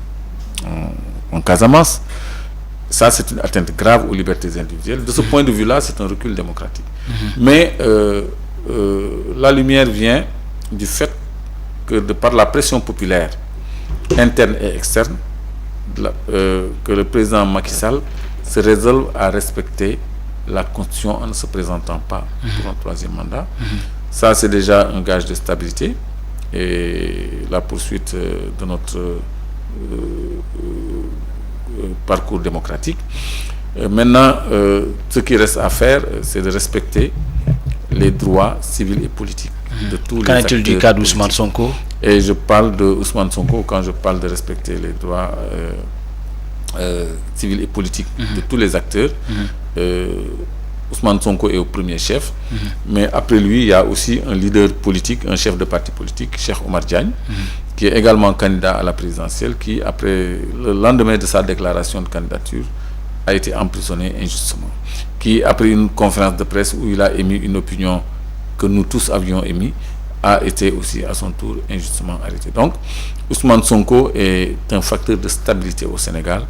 en Casamance. Ça, c'est une atteinte grave aux libertés individuelles. De ce point de vue-là, c'est un recul démocratique. Mais la lumière vient du fait que, de par la pression populaire, interne et externe, que le président Macky Sall se résolvent à respecter la Constitution en ne se présentant pas pour un troisième mandat. Ça, c'est déjà un gage de stabilité et la poursuite de notre parcours démocratique. Maintenant, ce qui reste à faire, c'est de respecter les droits civils et politiques de tous les acteurs. Qu'en est-il du cas d'Ousmane Sonko? Et je parle de Ousmane Sonko quand je parle de respecter les droits civils et politiques de tous les acteurs. Ousmane Sonko est au premier chef, mais après lui, il y a aussi un leader politique, un chef de parti politique, Cheikh Oumar Diagne, qui est également candidat à la présidentielle, qui, après le lendemain de sa déclaration de candidature, a été emprisonné injustement, qui, après une conférence de presse où il a émis une opinion que nous tous avions émise, a été aussi à son tour injustement arrêté. Donc, Ousmane Sonko est un facteur de stabilité au Sénégal.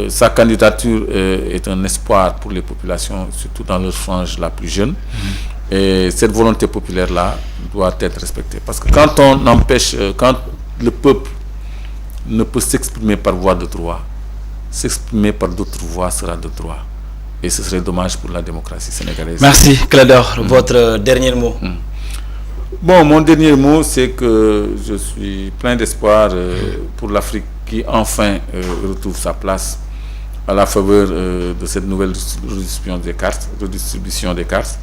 Sa candidature est un espoir pour les populations, surtout dans leur frange la plus jeune. Et cette volonté populaire-là doit être respectée. Parce que quand on empêche, quand le peuple ne peut s'exprimer par voie de droit, s'exprimer par d'autres voies sera de droit. Et ce serait dommage pour la démocratie sénégalaise. Merci, Clédor. Votre dernier mot. Bon, mon dernier mot, c'est que je suis plein d'espoir pour l'Afrique qui enfin retrouve sa place à la faveur de cette nouvelle redistribution des cartes,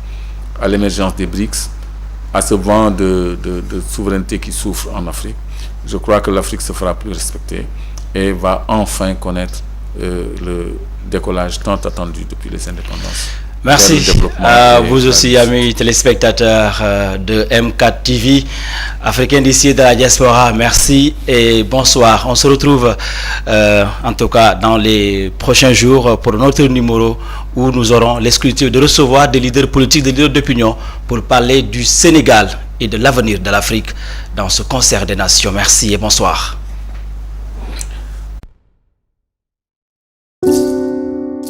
à l'émergence des BRICS, à ce vent de souveraineté qui souffre en Afrique. Je crois que l'Afrique se fera plus respecter et va enfin connaître le décollage tant attendu depuis les indépendances. Merci à vous aussi, amis téléspectateurs de M4 TV, africains d'ici de la diaspora. Merci et bonsoir. On se retrouve en tout cas dans les prochains jours pour notre numéro où nous aurons l'exclusivité de recevoir des leaders politiques, des leaders d'opinion pour parler du Sénégal et de l'avenir de l'Afrique dans ce concert des nations. Merci et bonsoir.